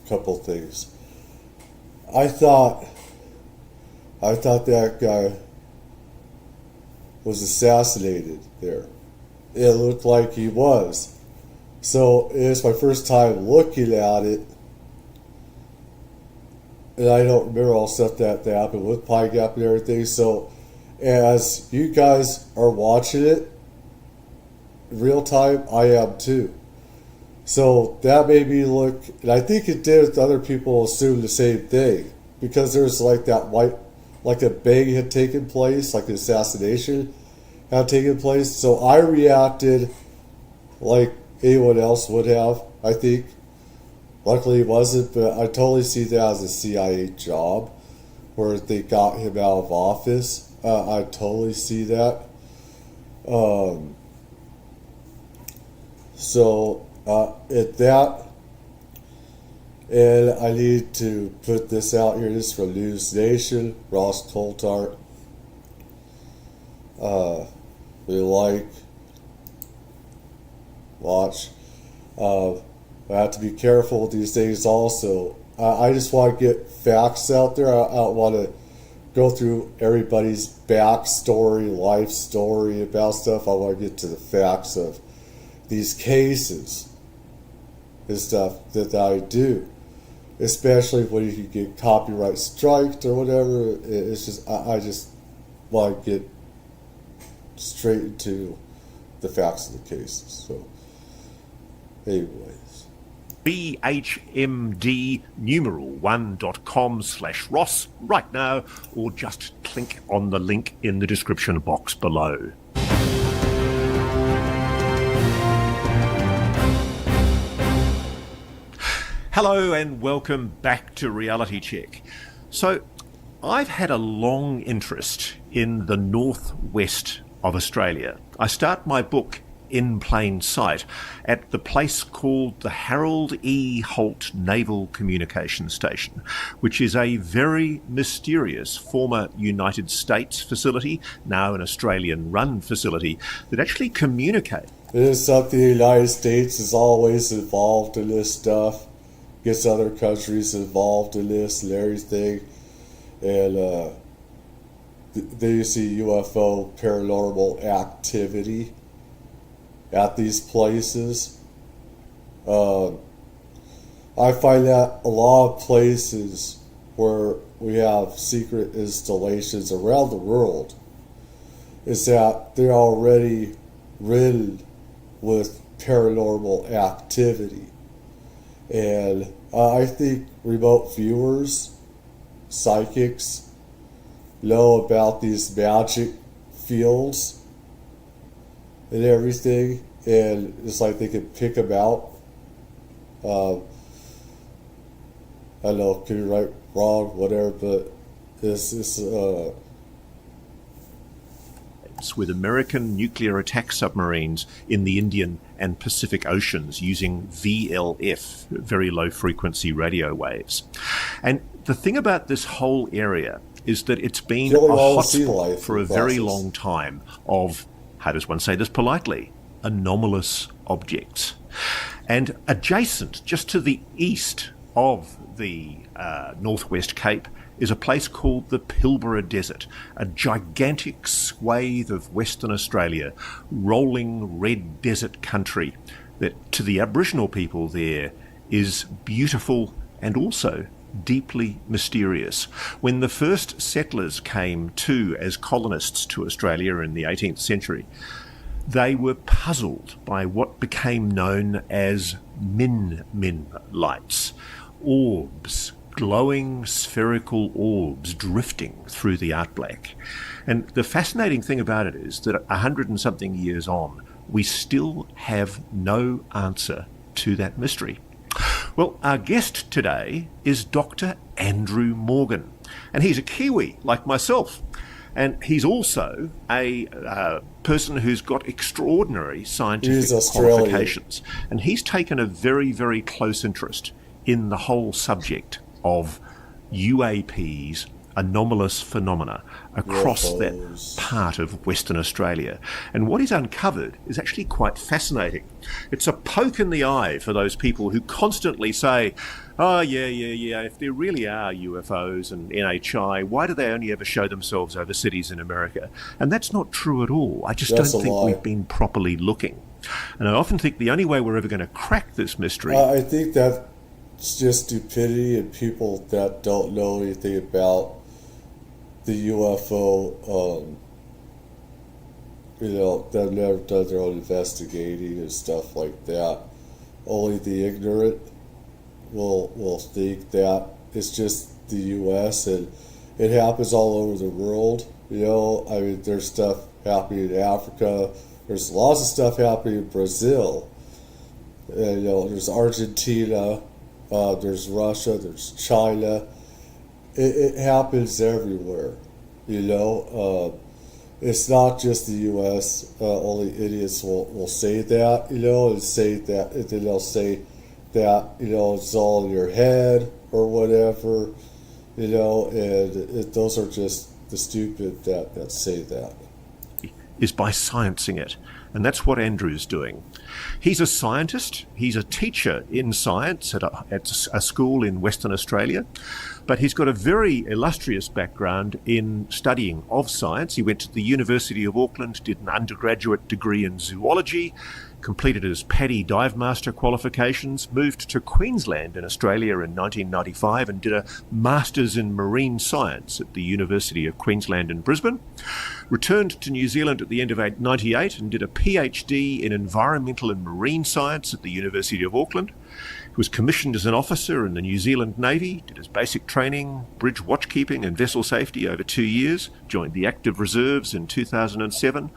couple things. I thought that guy was assassinated there. It looked like he was. So it's my first time looking at it, and I don't remember all stuff that happened with Pine Gap and everything. So as you guys are watching it in real time, I am too. So that made me look, and I think it did. Other people assume the same thing because there's like that white, like a bang had taken place, like an assassination had taken place. So I reacted like anyone else would have, I think. Luckily it wasn't, but I totally see that as a CIA job where they got him out of office. I totally see that. At that, and I need to put this out here. This is from News Nation, Ross Coulthart. We like, watch. I have to be careful with these things also. I just want to get facts out there. I don't want to go through everybody's backstory, life story about stuff. I want to get to the facts of these cases and stuff that I do. Especially when you can get copyright striked or whatever. It's just, I just want to get straight into the facts of the cases. So, anyways. bhmdnumeral1.com/Ross right now, or just click on the link in the description box below. Hello and welcome back to Reality Check. So, I've had a long interest in the northwest of Australia. I start my book in plain sight at the place called the Harold E. Holt Naval Communication Station, which is a very mysterious former United States facility, now an Australian-run facility, that actually communicates. It is something the United States is always involved in this stuff, gets other countries involved in this and everything, and they see UFO paranormal activity at these places. I find that a lot of places where we have secret installations around the world is that they're already riddled with paranormal activity. And I think remote viewers, psychics, know about these magic fields and everything, and it's like they can pick them out. I don't know, could be right, wrong, whatever, but this with American nuclear attack submarines in the Indian and Pacific Oceans using VLF, very low frequency radio waves. And the thing about this whole area is that it's been a hotspot for a very long time of, how does one say this politely, anomalous objects. And adjacent, just to the east of the Northwest Cape, is a place called the Pilbara Desert, a gigantic swathe of Western Australia, rolling red desert country that to the Aboriginal people there is beautiful and also deeply mysterious. When the first settlers came as colonists to Australia in the 18th century, they were puzzled by what became known as min lights, orbs, glowing spherical orbs drifting through the outblack. And the fascinating thing about it is that 100 and something years on, we still have no answer to that mystery. Well, our guest today is Dr. Andrew Morgan, and he's a Kiwi like myself. And he's also a person who's got extraordinary scientific qualifications. And he's taken a very, very close interest in the whole subject of UAPs anomalous phenomena across UFOs. that part of Western Australia. And what he's uncovered is actually quite fascinating. It's a poke in the eye for those people who constantly say, oh, yeah, if there really are UFOs and NHI, why do they only ever show themselves over cities in America? And that's not true at all. I just That's don't a think lie. we've been properly looking. And I often think the only way we're ever going to crack this mystery... I think that's just stupidity and people that don't know anything about the UFO, they've never done their own investigating and stuff like that. Only the ignorant will think that it's just the U.S. and it happens all over the world. I mean, there's stuff happening in Africa. There's lots of stuff happening in Brazil. And, there's Argentina. There's Russia. There's China. It happens everywhere. It's not just the U.S. Only idiots will say that. And say that, and then they'll say that it's all in your head or whatever. And those are just the stupid that say that. Is by sciencing it. And that's what Andrew's doing. He's a scientist. He's a teacher in science at a school in Western Australia. But he's got a very illustrious background in studying of science. He went to the University of Auckland, did an undergraduate degree in zoology, completed his Paddy Dive Master qualifications, moved to Queensland in Australia in 1995 and did a Masters in Marine Science at the University of Queensland in Brisbane, returned to New Zealand at the end of 1998 and did a PhD in Environmental and Marine Science at the University of Auckland. He was commissioned as an officer in the New Zealand Navy, did his basic training, bridge watchkeeping and vessel safety over 2 years, joined the Active Reserves in 2007,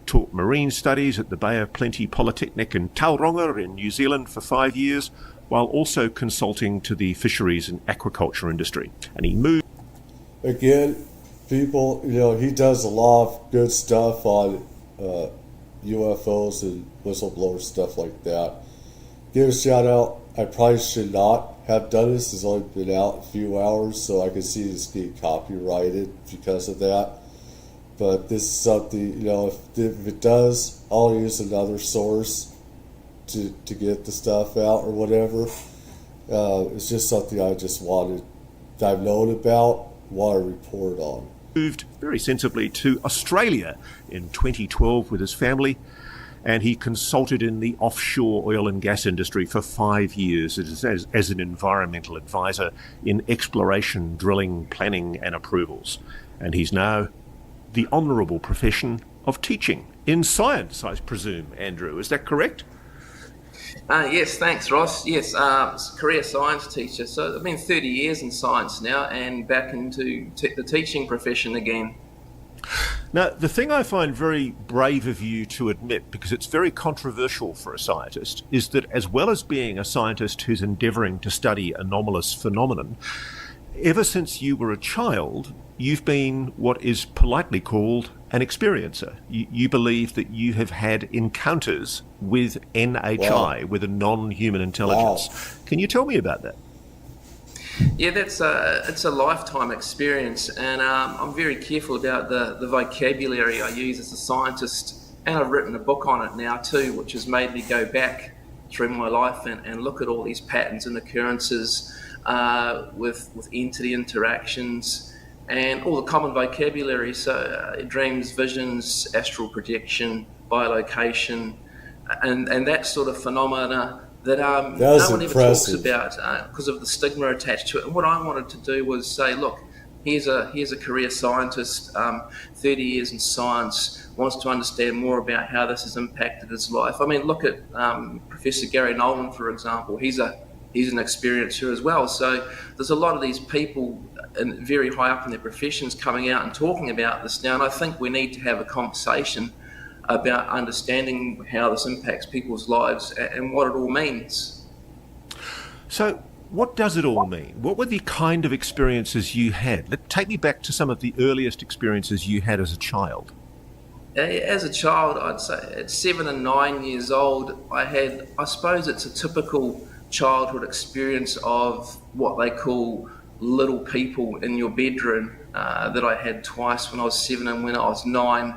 taught marine studies at the Bay of Plenty Polytechnic in Tauranga in New Zealand for 5 years, while also consulting to the fisheries and aquaculture industry. And he moved... Again, people, he does a lot of good stuff on UFOs and whistleblower stuff like that. Give a shout out. I probably should not have done this. It's only been out a few hours, so I can see this being copyrighted because of that. But this is something, if it does, I'll use another source to get the stuff out or whatever. It's just something I've known about, want to report on. Moved very sensibly to Australia in 2012 with his family, and he consulted in the offshore oil and gas industry for 5 years as an environmental advisor in exploration, drilling, planning and approvals. And he's now the honourable profession of teaching in science, I presume, Andrew. Is that correct? Yes, thanks, Ross. Yes, career science teacher. So I've been 30 years in science now and back into the teaching profession again. Now, the thing I find very brave of you to admit, because it's very controversial for a scientist, is that as well as being a scientist who's endeavouring to study anomalous phenomenon, ever since you were a child, you've been what is politely called an experiencer. You believe that you have had encounters with NHI, with a non-human intelligence. Wow. Can you tell me about that? Yeah, it's a lifetime experience, and I'm very careful about the vocabulary I use as a scientist, and I've written a book on it now too, which has made me go back through my life and look at all these patterns and occurrences with entity interactions and all the common vocabulary, so dreams, visions, astral projection, bilocation, and that sort of phenomena that no one ever talks about because of the stigma attached to it. And what I wanted to do was say, look, here's a career scientist, 30 years in science, wants to understand more about how this has impacted his life. I mean, look at Professor Gary Nolan, for example. He's an experiencer as well. So there's a lot of these people very high up in their professions coming out and talking about this now, and I think we need to have a conversation about understanding how this impacts people's lives and what it all means. So what does it all mean? What were the kind of experiences you had? Take me back to some of the earliest experiences you had as a child. As a child, I'd say at 7 and 9 years old, I suppose it's a typical childhood experience of what they call little people in your bedroom that I had twice when I was 7 and when I was 9.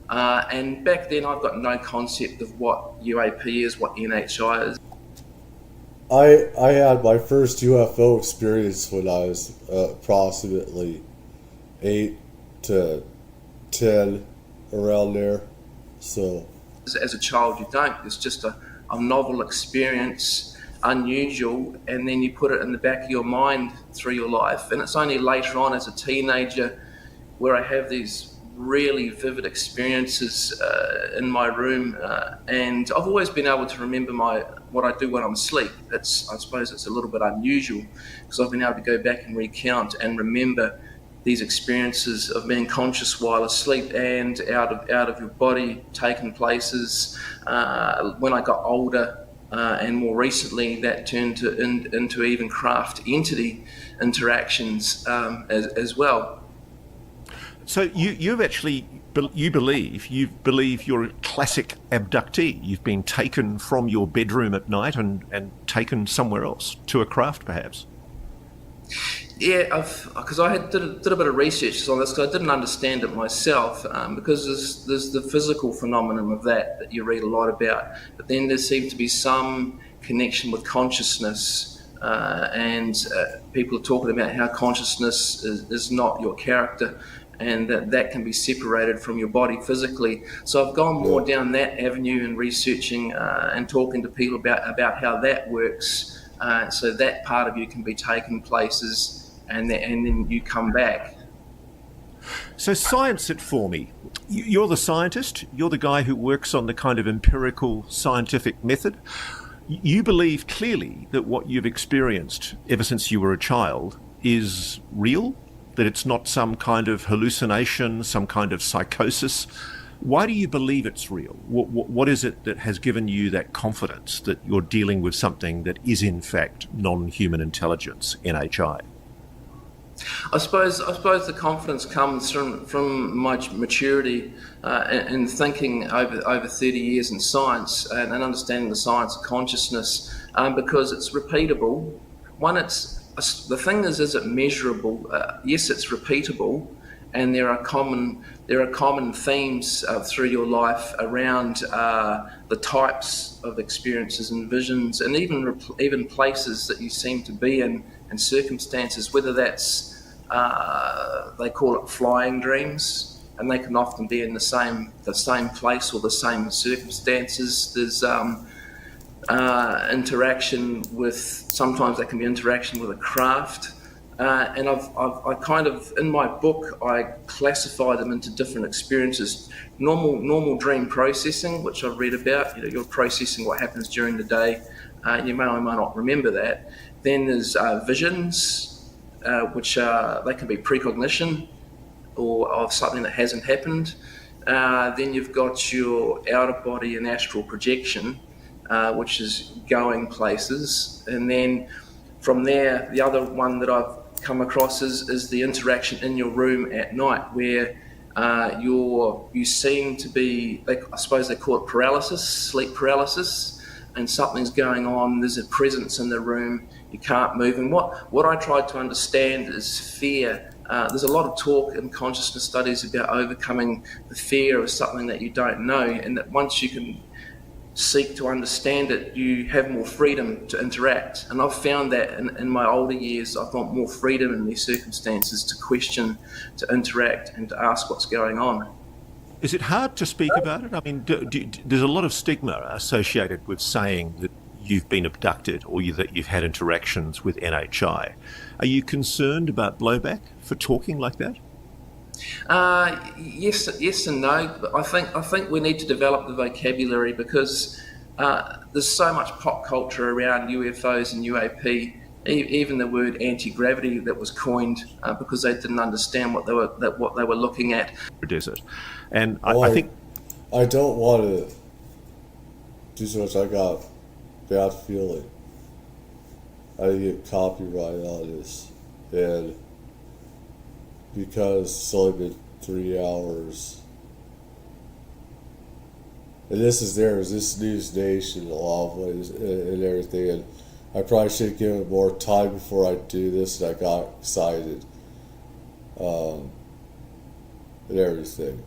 And back then I've got no concept of what UAP is, what NHI is. I had my first UFO experience when I was approximately 8 to 10, around there. So As a child, you don't. It's just a novel experience, unusual, and then you put it in the back of your mind through your life. And it's only later on as a teenager where I have these really vivid experiences in my room, and I've always been able to remember what I do when I'm asleep. I suppose it's a little bit unusual because I've been able to go back and recount and remember these experiences of being conscious while asleep and out of your body, taking places. When I got older, and more recently, that turned into even craft entity interactions as well. So you believe you're a classic abductee. You've been taken from your bedroom at night and taken somewhere else, to a craft perhaps. Yeah, because I did a bit of research on this because I didn't understand it myself, because there's the physical phenomenon of that you read a lot about, but then there seems to be some connection with consciousness, and people are talking about how consciousness is not your character, and that can be separated from your body physically. So I've gone more down that avenue in researching and talking to people about how that works. So that part of you can be taken places, and then you come back. So science it for me. You're the scientist. You're the guy who works on the kind of empirical scientific method. You believe clearly that what you've experienced ever since you were a child is real, that it's not some kind of hallucination, some kind of psychosis. Why do you believe it's real? What is it that has given you that confidence that you're dealing with something that is in fact non-human intelligence, NHI? I suppose the confidence comes from my maturity in thinking over 30 years in science and understanding the science of consciousness, because it's repeatable. The thing is it measurable? Yes, it's repeatable, and there are common themes through your life around the types of experiences and visions, and even places that you seem to be in, and circumstances. Whether that's they call it flying dreams, and they can often be in the same place or the same circumstances. There's interaction with, sometimes that can be interaction with a craft, and I kind of, in my book, I classify them into different experiences. Normal dream processing, which I've read about. You're processing what happens during the day. You may or may not remember that. Then there's visions, which they can be precognition or of something that hasn't happened. Then you've got your outer body and astral projection, which is going places. And then from there, the other one that I've come across is the interaction in your room at night, where you seem to be, I suppose they call it paralysis, sleep paralysis, and something's going on. There's a presence in the room. You can't move. And what I tried to understand is fear. There's a lot of talk in consciousness studies about overcoming the fear of something that you don't know, and that once you can seek to understand it, you have more freedom to interact. And I've found that in my older years, I've got more freedom in these circumstances to question, to interact, and to ask what's going on. Is it hard to speak about it? I mean, there's a lot of stigma associated with saying that you've been abducted or that you've had interactions with NHI. Are you concerned about blowback for talking like that? Yes and no. But I think we need to develop the vocabulary, because there's so much pop culture around UFOs and UAP. Even the word anti-gravity that was coined because they didn't understand what they were looking at. Is it? And I think I don't want to do so much. I got bad feeling. I get copyright on this, and because it's only been 3 hours, and this is News Nation in a lot of ways and everything, and I probably should give it more time before I do this, and I got excited. And everything.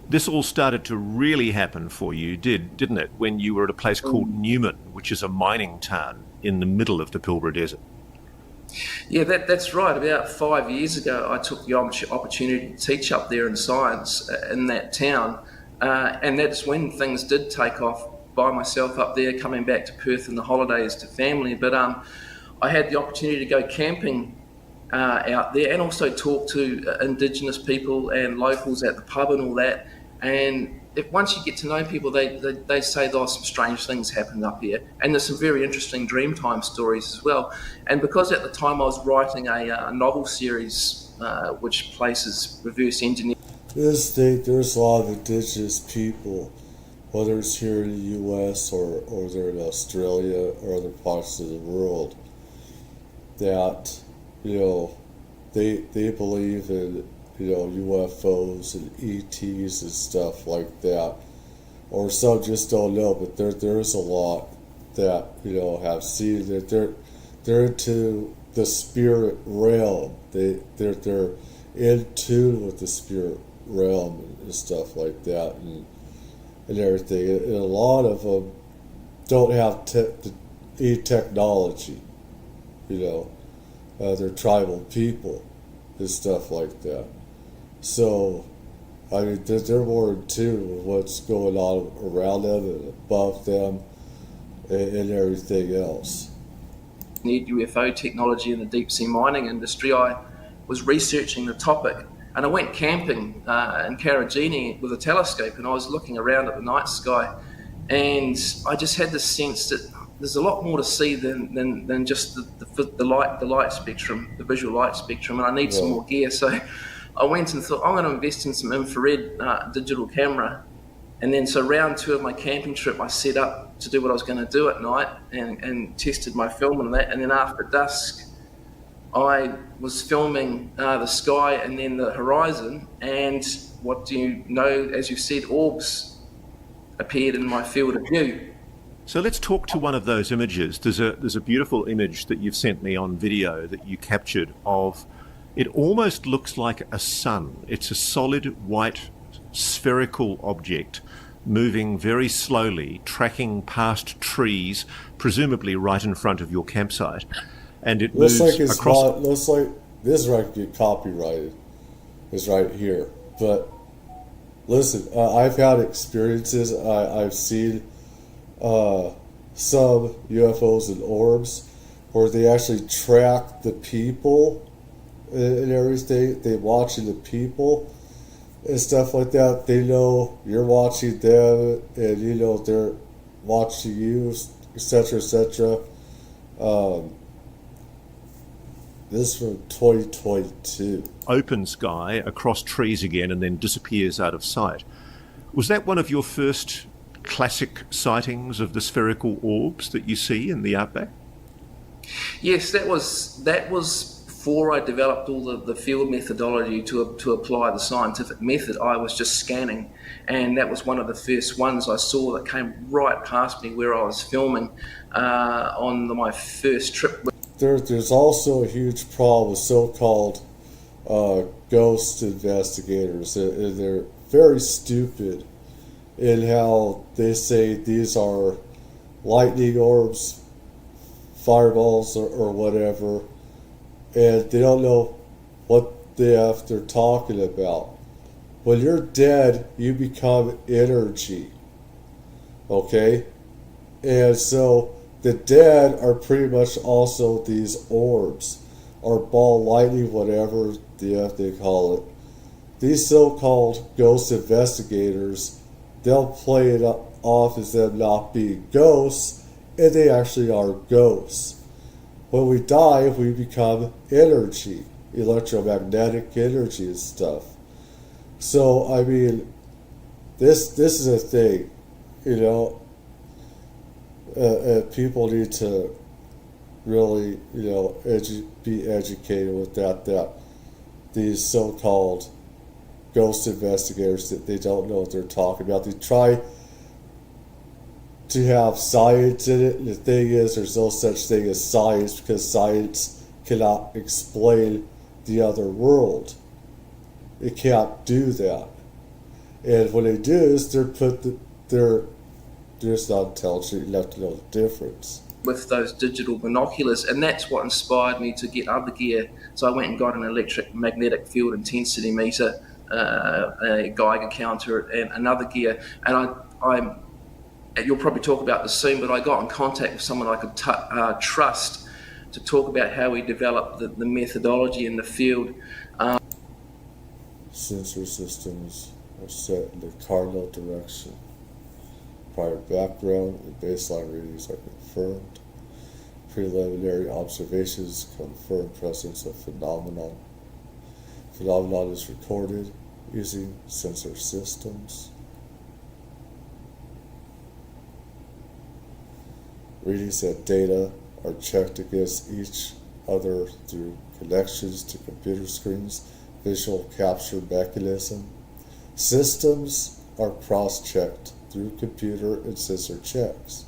This all started to really happen for you, didn't it, when you were at a place called Newman, which is a mining town in the middle of the Pilbara Desert? Yeah, that's right. About 5 years ago, I took the opportunity to teach up there in science in that town, and that's when things did take off by myself up there, coming back to Perth in the holidays to family. But I had the opportunity to go camping out there and also talk to Indigenous people and locals at the pub and all that. And once you get to know people, they say there's some strange things happened up here, and there's some very interesting Dreamtime stories as well. And because at the time I was writing a novel series which places reverse engineering. This state, there's a lot of Indigenous people, whether it's here in the U.S. or they're in Australia or other parts of the world, that, you know, they believe in, you know, UFOs and ETs and stuff like that. Or some just don't know, but there's a lot that, you know, have seen that they're into the spirit realm. They're in tune with the spirit realm and stuff like that and everything. And a lot of them don't have any technology, you know. They're tribal people and stuff like that. So, I mean, they're more in tune with what's going on around them and above them and everything else. Need UFO technology in the deep sea mining industry. I was researching the topic, and I went camping in Karajini with a telescope, and I was looking around at the night sky, and I just had this sense that there's a lot more to see than just the light spectrum, the visual light spectrum, and I need some more gear. So I went and thought, I'm going to invest in some infrared digital camera. And then so round 2 of my camping trip, I set up to do what I was going to do at night and tested my film and that. And then after dusk, I was filming the sky and then the horizon. And what do you know, as you said, orbs appeared in my field of view. So let's talk to one of those images. There's a beautiful image that you've sent me on video that you captured of, it almost looks like a sun. It's a solid white spherical object moving very slowly, tracking past trees, presumably right in front of your campsite. And it moves across. Looks like this right get copyrighted. Is right here. But listen, I've had experiences. I've seen some UFOs and orbs where they actually track the people and everything. They watching the people and stuff like that. They know you're watching them, and you know they're watching you, etc., etc. This is from 2022. Open sky across trees again, and then disappears out of sight. Was that one of your first classic sightings of the spherical orbs that you see in the outback? Yes, that was before I developed all the field methodology to apply the scientific method. I was just scanning, and that was one of the first ones I saw that came right past me where I was filming on my first trip. There's also a huge problem with so-called ghost investigators. They're very stupid in how they say these are lightning orbs, fireballs, or whatever, and they don't know what they're talking about. When you're dead, you become energy, okay? And so the dead are pretty much also these orbs, or ball lightning, whatever they call it. These so-called ghost investigators, they'll play it off as them not being ghosts, and they actually are ghosts. When we die, we become energy, electromagnetic energy and stuff. So, I mean, this is a thing, you know. People need to really, you know, be educated with that these so-called ghost investigators, that they don't know what they're talking about. They try to have science in it. And the thing is, there's no such thing as science because science cannot explain the other world. It can't do that. And what they do is they're just not intelligent enough to know the difference. With those digital binoculars, and that's what inspired me to get other gear. So I went and got an electromagnetic field intensity meter, a Geiger counter, and another gear. And you'll probably talk about this soon, but I got in contact with someone I could trust to talk about how we developed the methodology in the field. Sensor systems are set in the cardinal direction. Prior background and baseline readings are confirmed. Preliminary observations confirm presence of phenomenon. Phenomenon is recorded using sensor systems. Readings and data are checked against each other through connections to computer screens, visual capture mechanism. Systems are cross-checked through computer and sensor checks.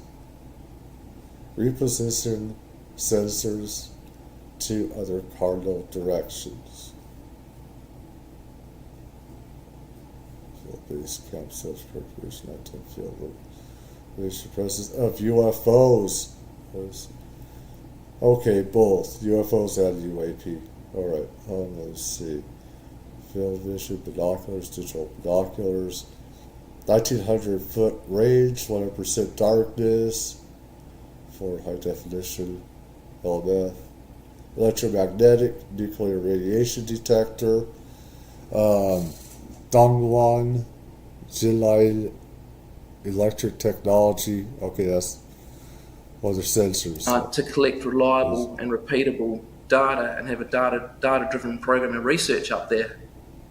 Reposition sensors to other cardinal directions. Field-based campsites preparation, nighttime field radiation presence of UFOs. Okay, both UFOs and UAP. All right, let's see. Field vision binoculars, digital binoculars. 1,900 foot range, 100% darkness, for high definition LMF, electromagnetic nuclear radiation detector, Dongguan Jinlai electric technology. Okay, that's one of their sensors. To collect reliable and repeatable data and have a data-driven program and research up there.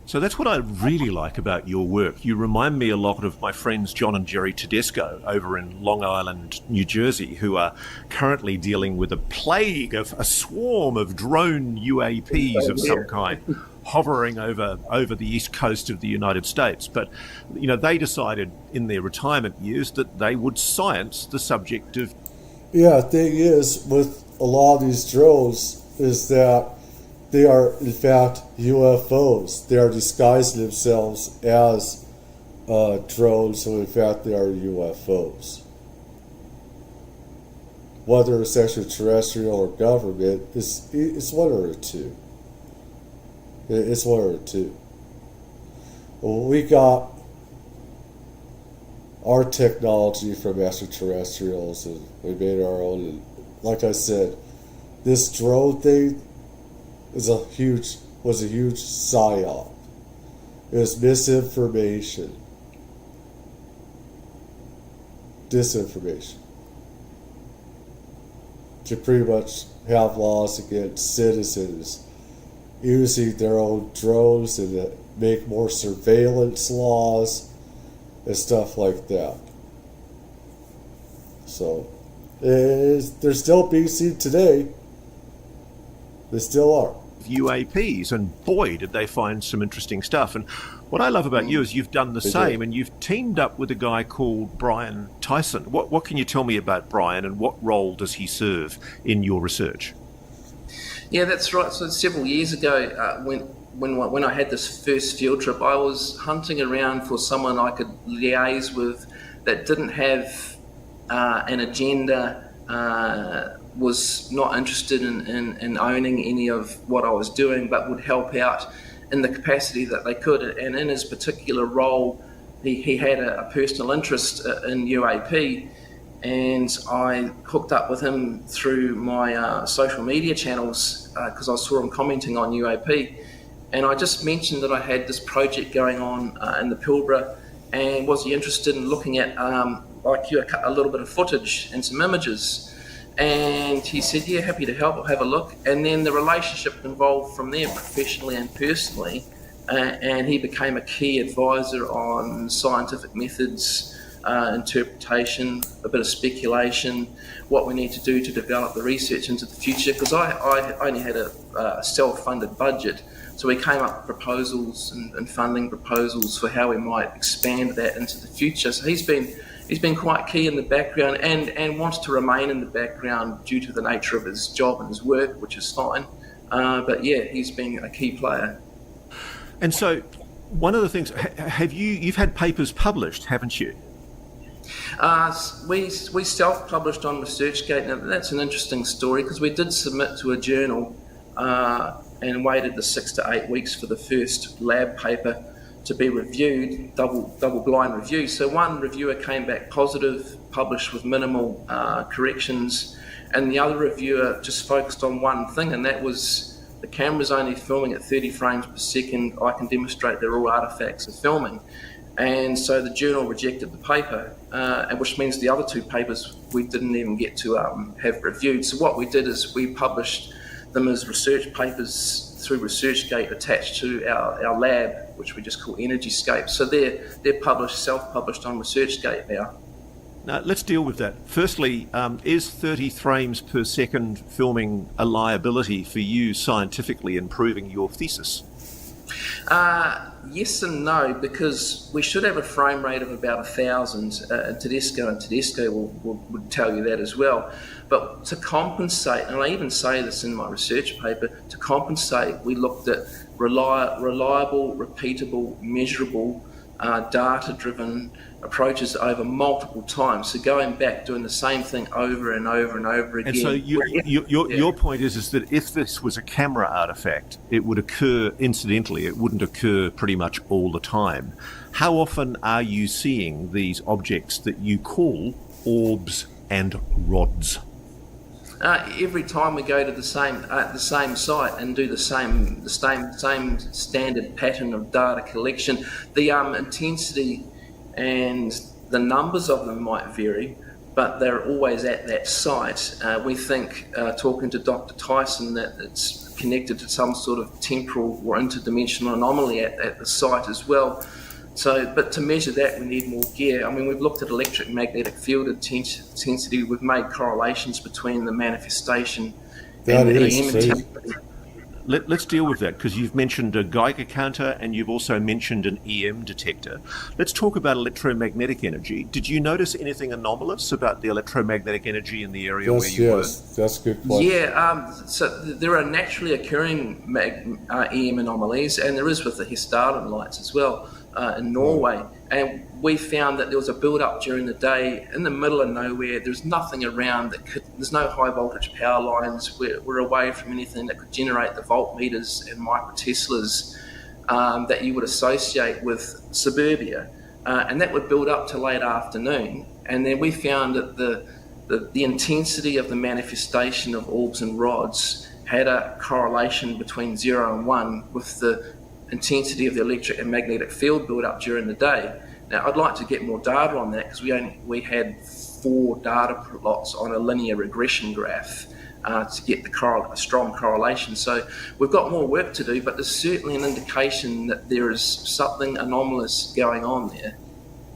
So that's what I really like about your work. You remind me a lot of my friends John and Jerry Tedesco over in Long Island, New Jersey, who are currently dealing with a plague of a swarm of drone UAPs of some kind hovering over the east coast of the United States. But, you know, they decided in their retirement years that they would science the subject of... Yeah, the thing is, with a lot of these drones, is that they are, in fact, UFOs. They are disguising themselves as drones, so in fact, they are UFOs. Whether it's extraterrestrial or government, it's one or two. It's one or two. We got our technology from extraterrestrials, and we made our own. And like I said, this drone thing was a huge psyop. It was misinformation, disinformation, to pretty much have laws against citizens using their own drones and to make more surveillance laws and stuff like that. So they're still being seen today. They still are. UAPs, and boy, did they find some interesting stuff. And what I love about you is you've done the same, and you've teamed up with a guy called Brian Tyson. What can you tell me about Brian, and what role does he serve in your research? Yeah, that's right. So several years ago, when I had this first field trip, I was hunting around for someone I could liaise with that didn't have an agenda, was not interested in owning any of what I was doing, but would help out in the capacity that they could. And in his particular role, he had a personal interest in UAP, and I hooked up with him through my social media channels because I saw him commenting on UAP. And I just mentioned that I had this project going on in the Pilbara, and was he interested in looking at a little bit of footage and some images. And he said, yeah, happy to help, I'll have a look. And then the relationship evolved from there, professionally and personally. And he became a key advisor on scientific methods, interpretation, a bit of speculation, what we need to do to develop the research into the future. Because I only had a self-funded budget. So we came up with proposals and funding proposals for how we might expand that into the future. So he's been he's been quite key in the background and wants to remain in the background due to the nature of his job and his work, which is fine. But yeah, he's been a key player. And so, one of the things, you've had papers published, haven't you? We self-published on ResearchGate. Now that's an interesting story because we did submit to a journal and waited the 6 to 8 weeks for the first lab paper to be reviewed, double-blind review. So one reviewer came back positive, published with minimal corrections, and the other reviewer just focused on one thing, and that was the camera's only filming at 30 frames per second. I can demonstrate they're all artifacts of filming. And so the journal rejected the paper, which means the other two papers we didn't even get to have reviewed. So what we did is we published them as research papers through ResearchGate attached to our lab, which we just call EnergyScape. So they're published, self-published on ResearchGate now. Now, let's deal with that. Firstly, is 30 frames per second filming a liability for you scientifically in proving your thesis? Yes and no, because we should have a frame rate of about 1,000. Tedesco would tell you that as well. But to compensate, and I even say this in my research paper, to compensate, we looked at reliable, repeatable, measurable, data-driven approaches over multiple times. So going back, doing the same thing over and over and over again. And so your point is that if this was a camera artifact, it would occur incidentally. It wouldn't occur pretty much all the time. How often are you seeing these objects that you call orbs and rods? Every time we go to the same site and do the same standard pattern of data collection, the intensity and the numbers of them might vary, but they're always at that site. We think, talking to Dr. Tyson, that it's connected to some sort of temporal or interdimensional anomaly at the site as well. So, but to measure that, we need more gear. I mean, we've looked at electric-magnetic field intensity. We've made correlations between the manifestation and the EM intensity. Let's deal with that, because you've mentioned a Geiger counter and you've also mentioned an EM detector. Let's talk about electromagnetic energy. Did you notice anything anomalous about the electromagnetic energy in the area where you were? Yes, that's a good question. Yeah, so there are naturally occurring EM anomalies, and there is with the Hessdalen lights as well. In Norway, and we found that there was a build-up during the day in the middle of nowhere. There's nothing around there's no high voltage power lines. We're away from anything that could generate the voltmeters and microteslas that you would associate with suburbia, and that would build up to late afternoon. And then we found that the intensity of the manifestation of orbs and rods had a correlation between 0 and 1 with the intensity of the electric and magnetic field build up during the day. Now, I'd like to get more data on that because we had 4 data plots on a linear regression graph to get a strong correlation. So we've got more work to do, but there's certainly an indication that there is something anomalous going on there.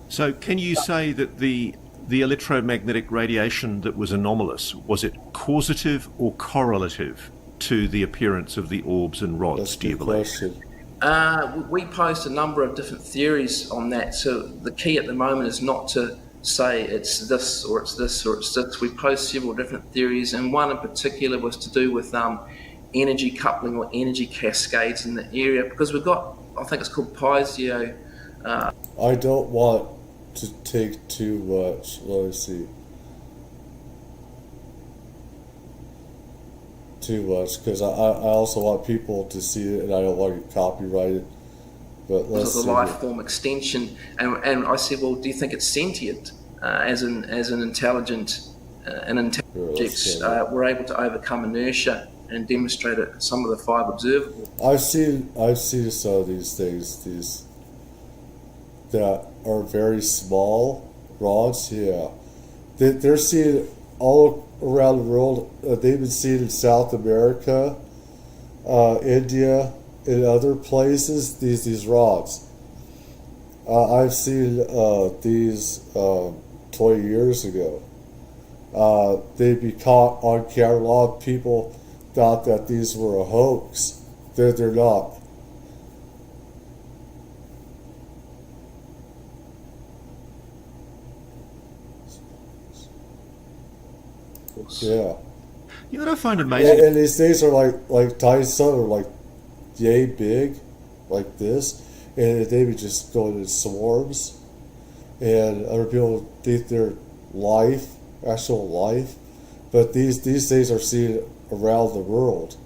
So can you say that the electromagnetic radiation that was anomalous, was it causative or correlative to the appearance of the orbs and rods, do you believe? We posed a number of different theories on that. So the key at the moment is not to say it's this or it's this or it's this. We posed several different theories, and one in particular was to do with energy coupling or energy cascades in the area, because we've got, I think it's called piezo. I don't want to take too much. Let me see. Too much, because I also want people to see it, and I don't want to copyright it. But let's see. The life form extension, and I said, well, do you think it's sentient as an intelligent objects were able to overcome inertia and demonstrate it? Some of the 5 observable. I've seen some of these things, these that are very small rods. Yeah, they're seen all around the world. They've been seen in South America, India, and other places. These rods. I've seen these 20 years ago. They'd be caught on camera. A lot of people thought that these were a hoax. They're not. course. Yeah. You know what I find amazing? And these things are like tiny, some are like yay big, like this, and they would just go in swarms, and other people think they're actual life, but these things are seen around the world.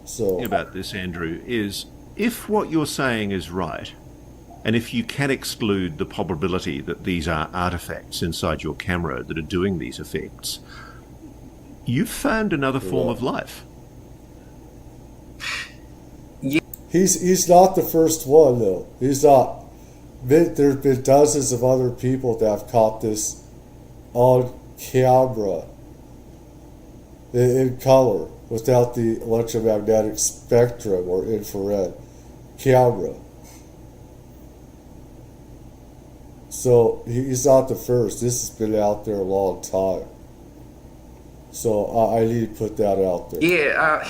So about this, Andrew, is if what you're saying is right, and if you can exclude the probability that these are artifacts inside your camera that are doing these effects, you've found another form of life. He's not the first one, though. He's not. There's been dozens of other people that have caught this on camera in color without the electromagnetic spectrum or infrared camera. So he's not the first. This has been out there a long time. So I need to put that out there. Yeah,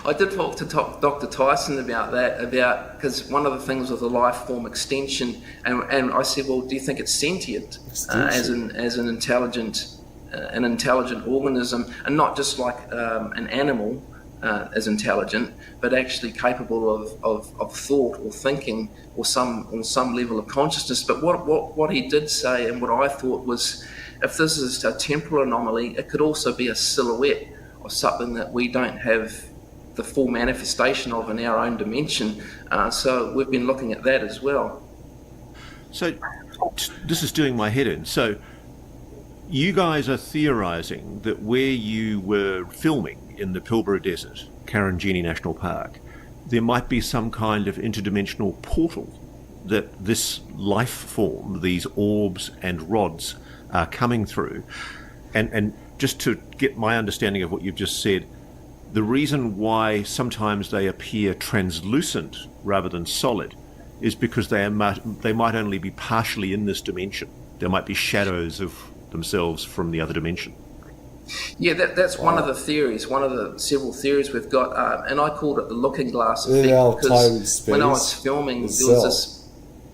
I did talk to Dr. Tyson about that, because one of the things with the life form extension, and I said, well, do you think it's sentient as an intelligent organism, and not just like an animal as intelligent, but actually capable of thought or thinking or some level of consciousness. But what he did say, and what I thought was, if this is a temporal anomaly, it could also be a silhouette of something that we don't have the full manifestation of in our own dimension. So we've been looking at that as well. So this is doing my head in. So you guys are theorising that where you were filming in the Pilbara Desert, Karanjini National Park, there might be some kind of interdimensional portal that this life form, these orbs and rods, are coming through. And just to get my understanding of what you've just said, the reason why sometimes they appear translucent rather than solid is because they might only be partially in this dimension. There might be shadows of themselves from the other dimension. Yeah, that's one of the theories, one of the several theories we've got, and I called it the looking glass effect, because when I was filming, there was this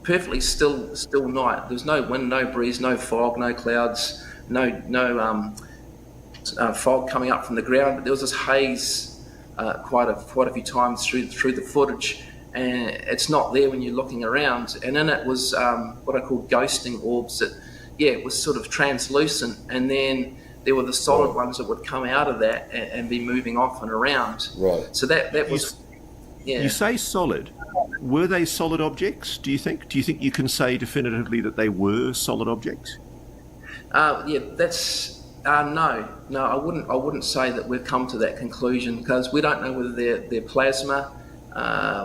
perfectly still night. There's no wind, no breeze, no fog, no clouds, no fog coming up from the ground. But there was this haze quite a few times through the footage, and it's not there when you're looking around. And in it was what I call ghosting orbs that, it was sort of translucent, and then there were the solid ones that would come out of that and be moving off and around. Right. So that was. Yeah. You say solid. Were they solid objects, do you think? Do you think you can say definitively that they were solid objects? That's no, I wouldn't say that we've come to that conclusion, because we don't know whether they're plasma,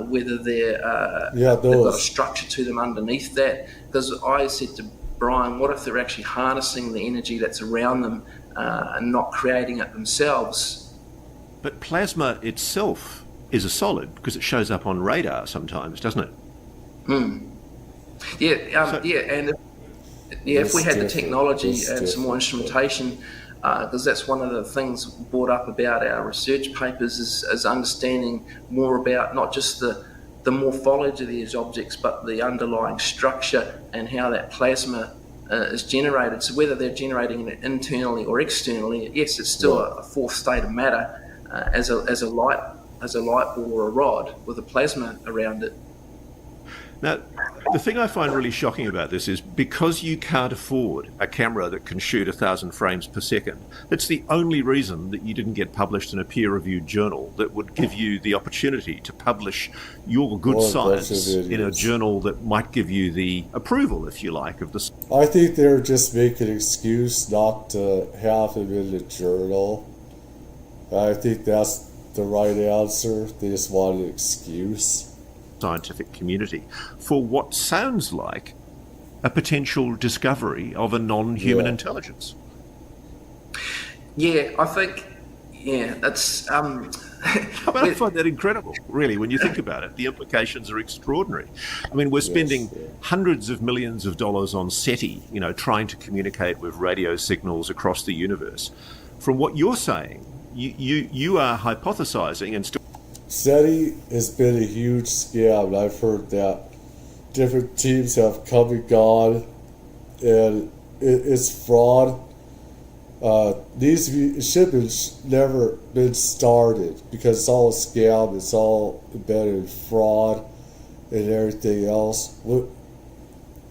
whether they've got a structure to them underneath that. Because I said to Brian, what if they're actually harnessing the energy that's around them and not creating it themselves? But plasma itself is a solid, because it shows up on radar sometimes, doesn't it? If we had the technology and some more instrumentation, because that's one of the things brought up about our research papers is understanding more about not just the morphology of these objects, but the underlying structure and how that plasma is generated. So whether they're generating it internally or externally, yes, it's still a fourth state of matter as a light ball or a rod with a plasma around it. Now, the thing I find really shocking about this is because you can't afford a camera that can shoot 1,000 frames per second, that's the only reason that you didn't get published in a peer-reviewed journal that would give you the opportunity to publish your good science in a journal that might give you the approval, if you like, of the... I think they're just making an excuse not to have him in the journal. I think that's the right answer. They just want an excuse. Scientific community for what sounds like a potential discovery of a non-human intelligence. Yeah, I think, that's... I find that incredible, really, when you think about it. The implications are extraordinary. I mean, we're spending hundreds of millions of dollars on SETI, trying to communicate with radio signals across the universe. From what you're saying, you are hypothesizing and still... SETI has been a huge scam. I've heard that different teams have come and gone, and it's fraud. These shipments never been started because it's all a scam. It's all embedded in fraud and everything else.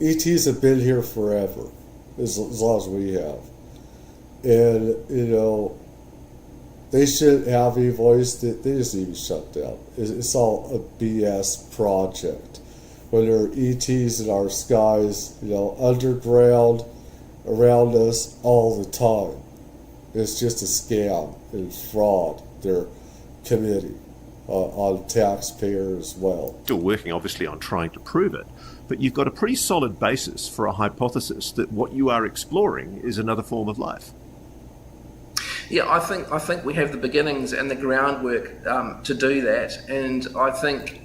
ETs have been here forever, as long as we have, and they shouldn't have any voice. They just need to be shut down. It's all a BS project. When there are ETs in our skies, underground, around us all the time. It's just a scam and fraud they're committing on taxpayers as well. Still working, obviously, on trying to prove it, but you've got a pretty solid basis for a hypothesis that what you are exploring is another form of life. Yeah, I think we have the beginnings and the groundwork to do that, and I think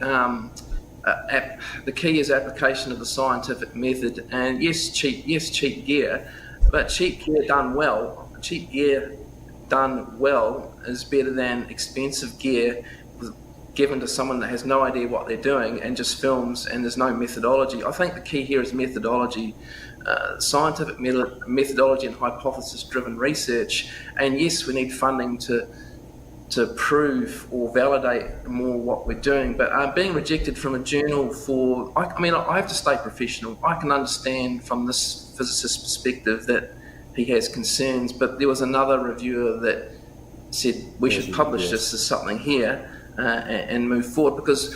the key is application of the scientific method. And yes, cheap gear, but cheap gear done well is better than expensive gear given to someone that has no idea what they're doing and just films, and there's no methodology. I think the key here is methodology, scientific methodology and hypothesis-driven research. And yes, we need funding to prove or validate more what we're doing. But being rejected from a journal I have to stay professional. I can understand from this physicist's perspective that he has concerns, but there was another reviewer that said we should publish this as something here and move forward, because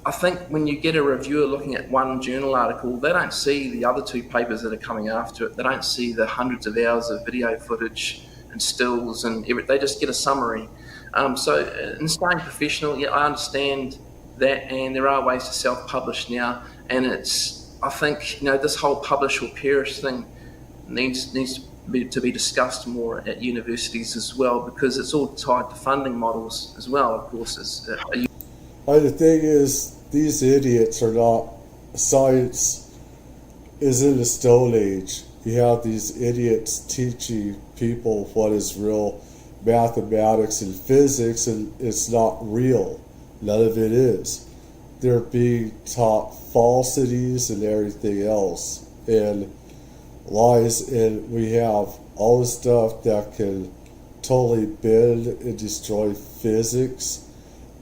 I think when you get a reviewer looking at one journal article, they don't see the other two papers that are coming after it. They don't see the hundreds of hours of video footage and stills and everything. They just get a summary. So in staying professional, yeah, I understand that, and there are ways to self-publish now, and I think this whole publish or perish thing needs to be discussed more at universities as well, because it's all tied to funding models as well, of course. The thing is, these idiots are not. Science is in the Stone Age. You have these idiots teaching people what is real mathematics and physics, and it's not real. None of it is. They're being taught falsities and everything else, and lies, and we have all the stuff that can totally bend and destroy physics,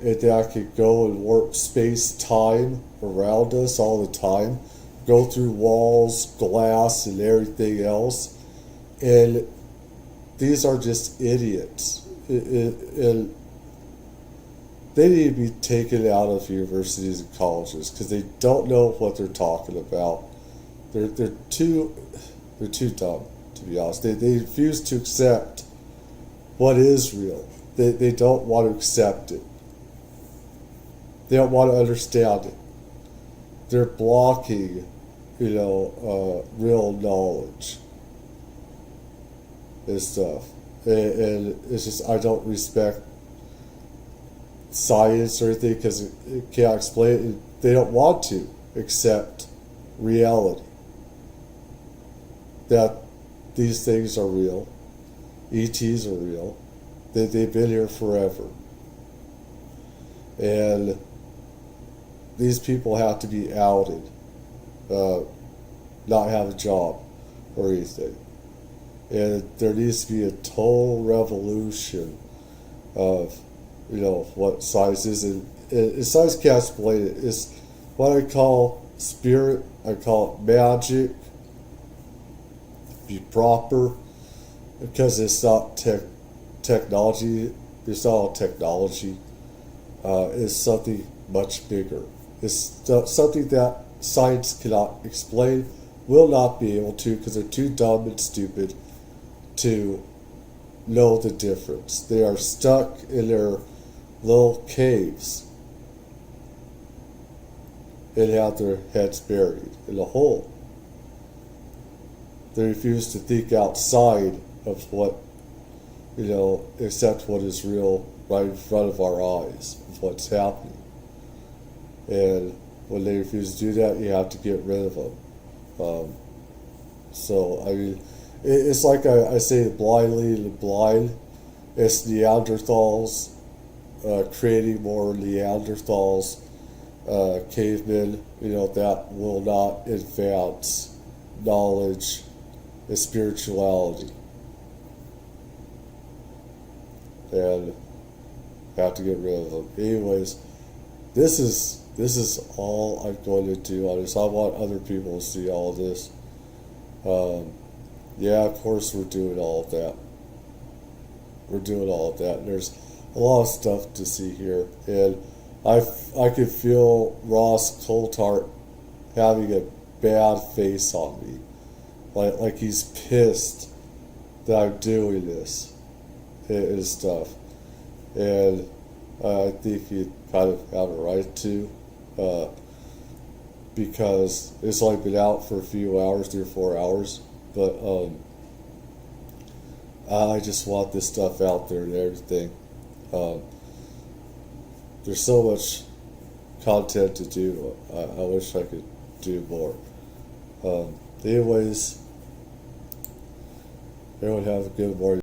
and that can go and warp space-time around us all the time, go through walls, glass, and everything else. And these are just idiots. And they need to be taken out of universities and colleges because they don't know what they're talking about. They're too dumb, to be honest. They refuse to accept what is real. They don't want to accept it. They don't want to understand it. They're blocking, real knowledge and stuff. And it's just, I don't respect science or anything because it can't explain it. They don't want to accept reality. That these things are real. ETs are real. They've been here forever. And these people have to be outed, not have a job or anything. And there needs to be a total revolution of, what science is. And science can't explain it. It's what I call spirit, I call it magic, be proper, because it's not technology, it's not all technology. It's something much bigger. It's something that science cannot explain, will not be able to, because they're too dumb and stupid to know the difference. They are stuck in their little caves and have their heads buried in a hole. They refuse to think outside of what, accept what is real right in front of our eyes, of what's happening. And when they refuse to do that, you have to get rid of them. It's like I say, blindly the blind. It's Neanderthals creating more Neanderthals, cavemen, that will not advance knowledge and spirituality. and have to get rid of them. Anyways, this is all I'm going to do on this. I want other people to see all this. Yeah, of course we're doing all of that. We're doing all of that. And there's a lot of stuff to see here. And I could feel Ross Coulthart having a bad face on me. Like he's pissed that I'm doing this and stuff. And I think he kind of have a right to, because it's only been out for a few hours, 3 or 4 hours. But I just want this stuff out there and everything. There's so much content to do. I wish I could do more. Anyways, everyone have a good morning.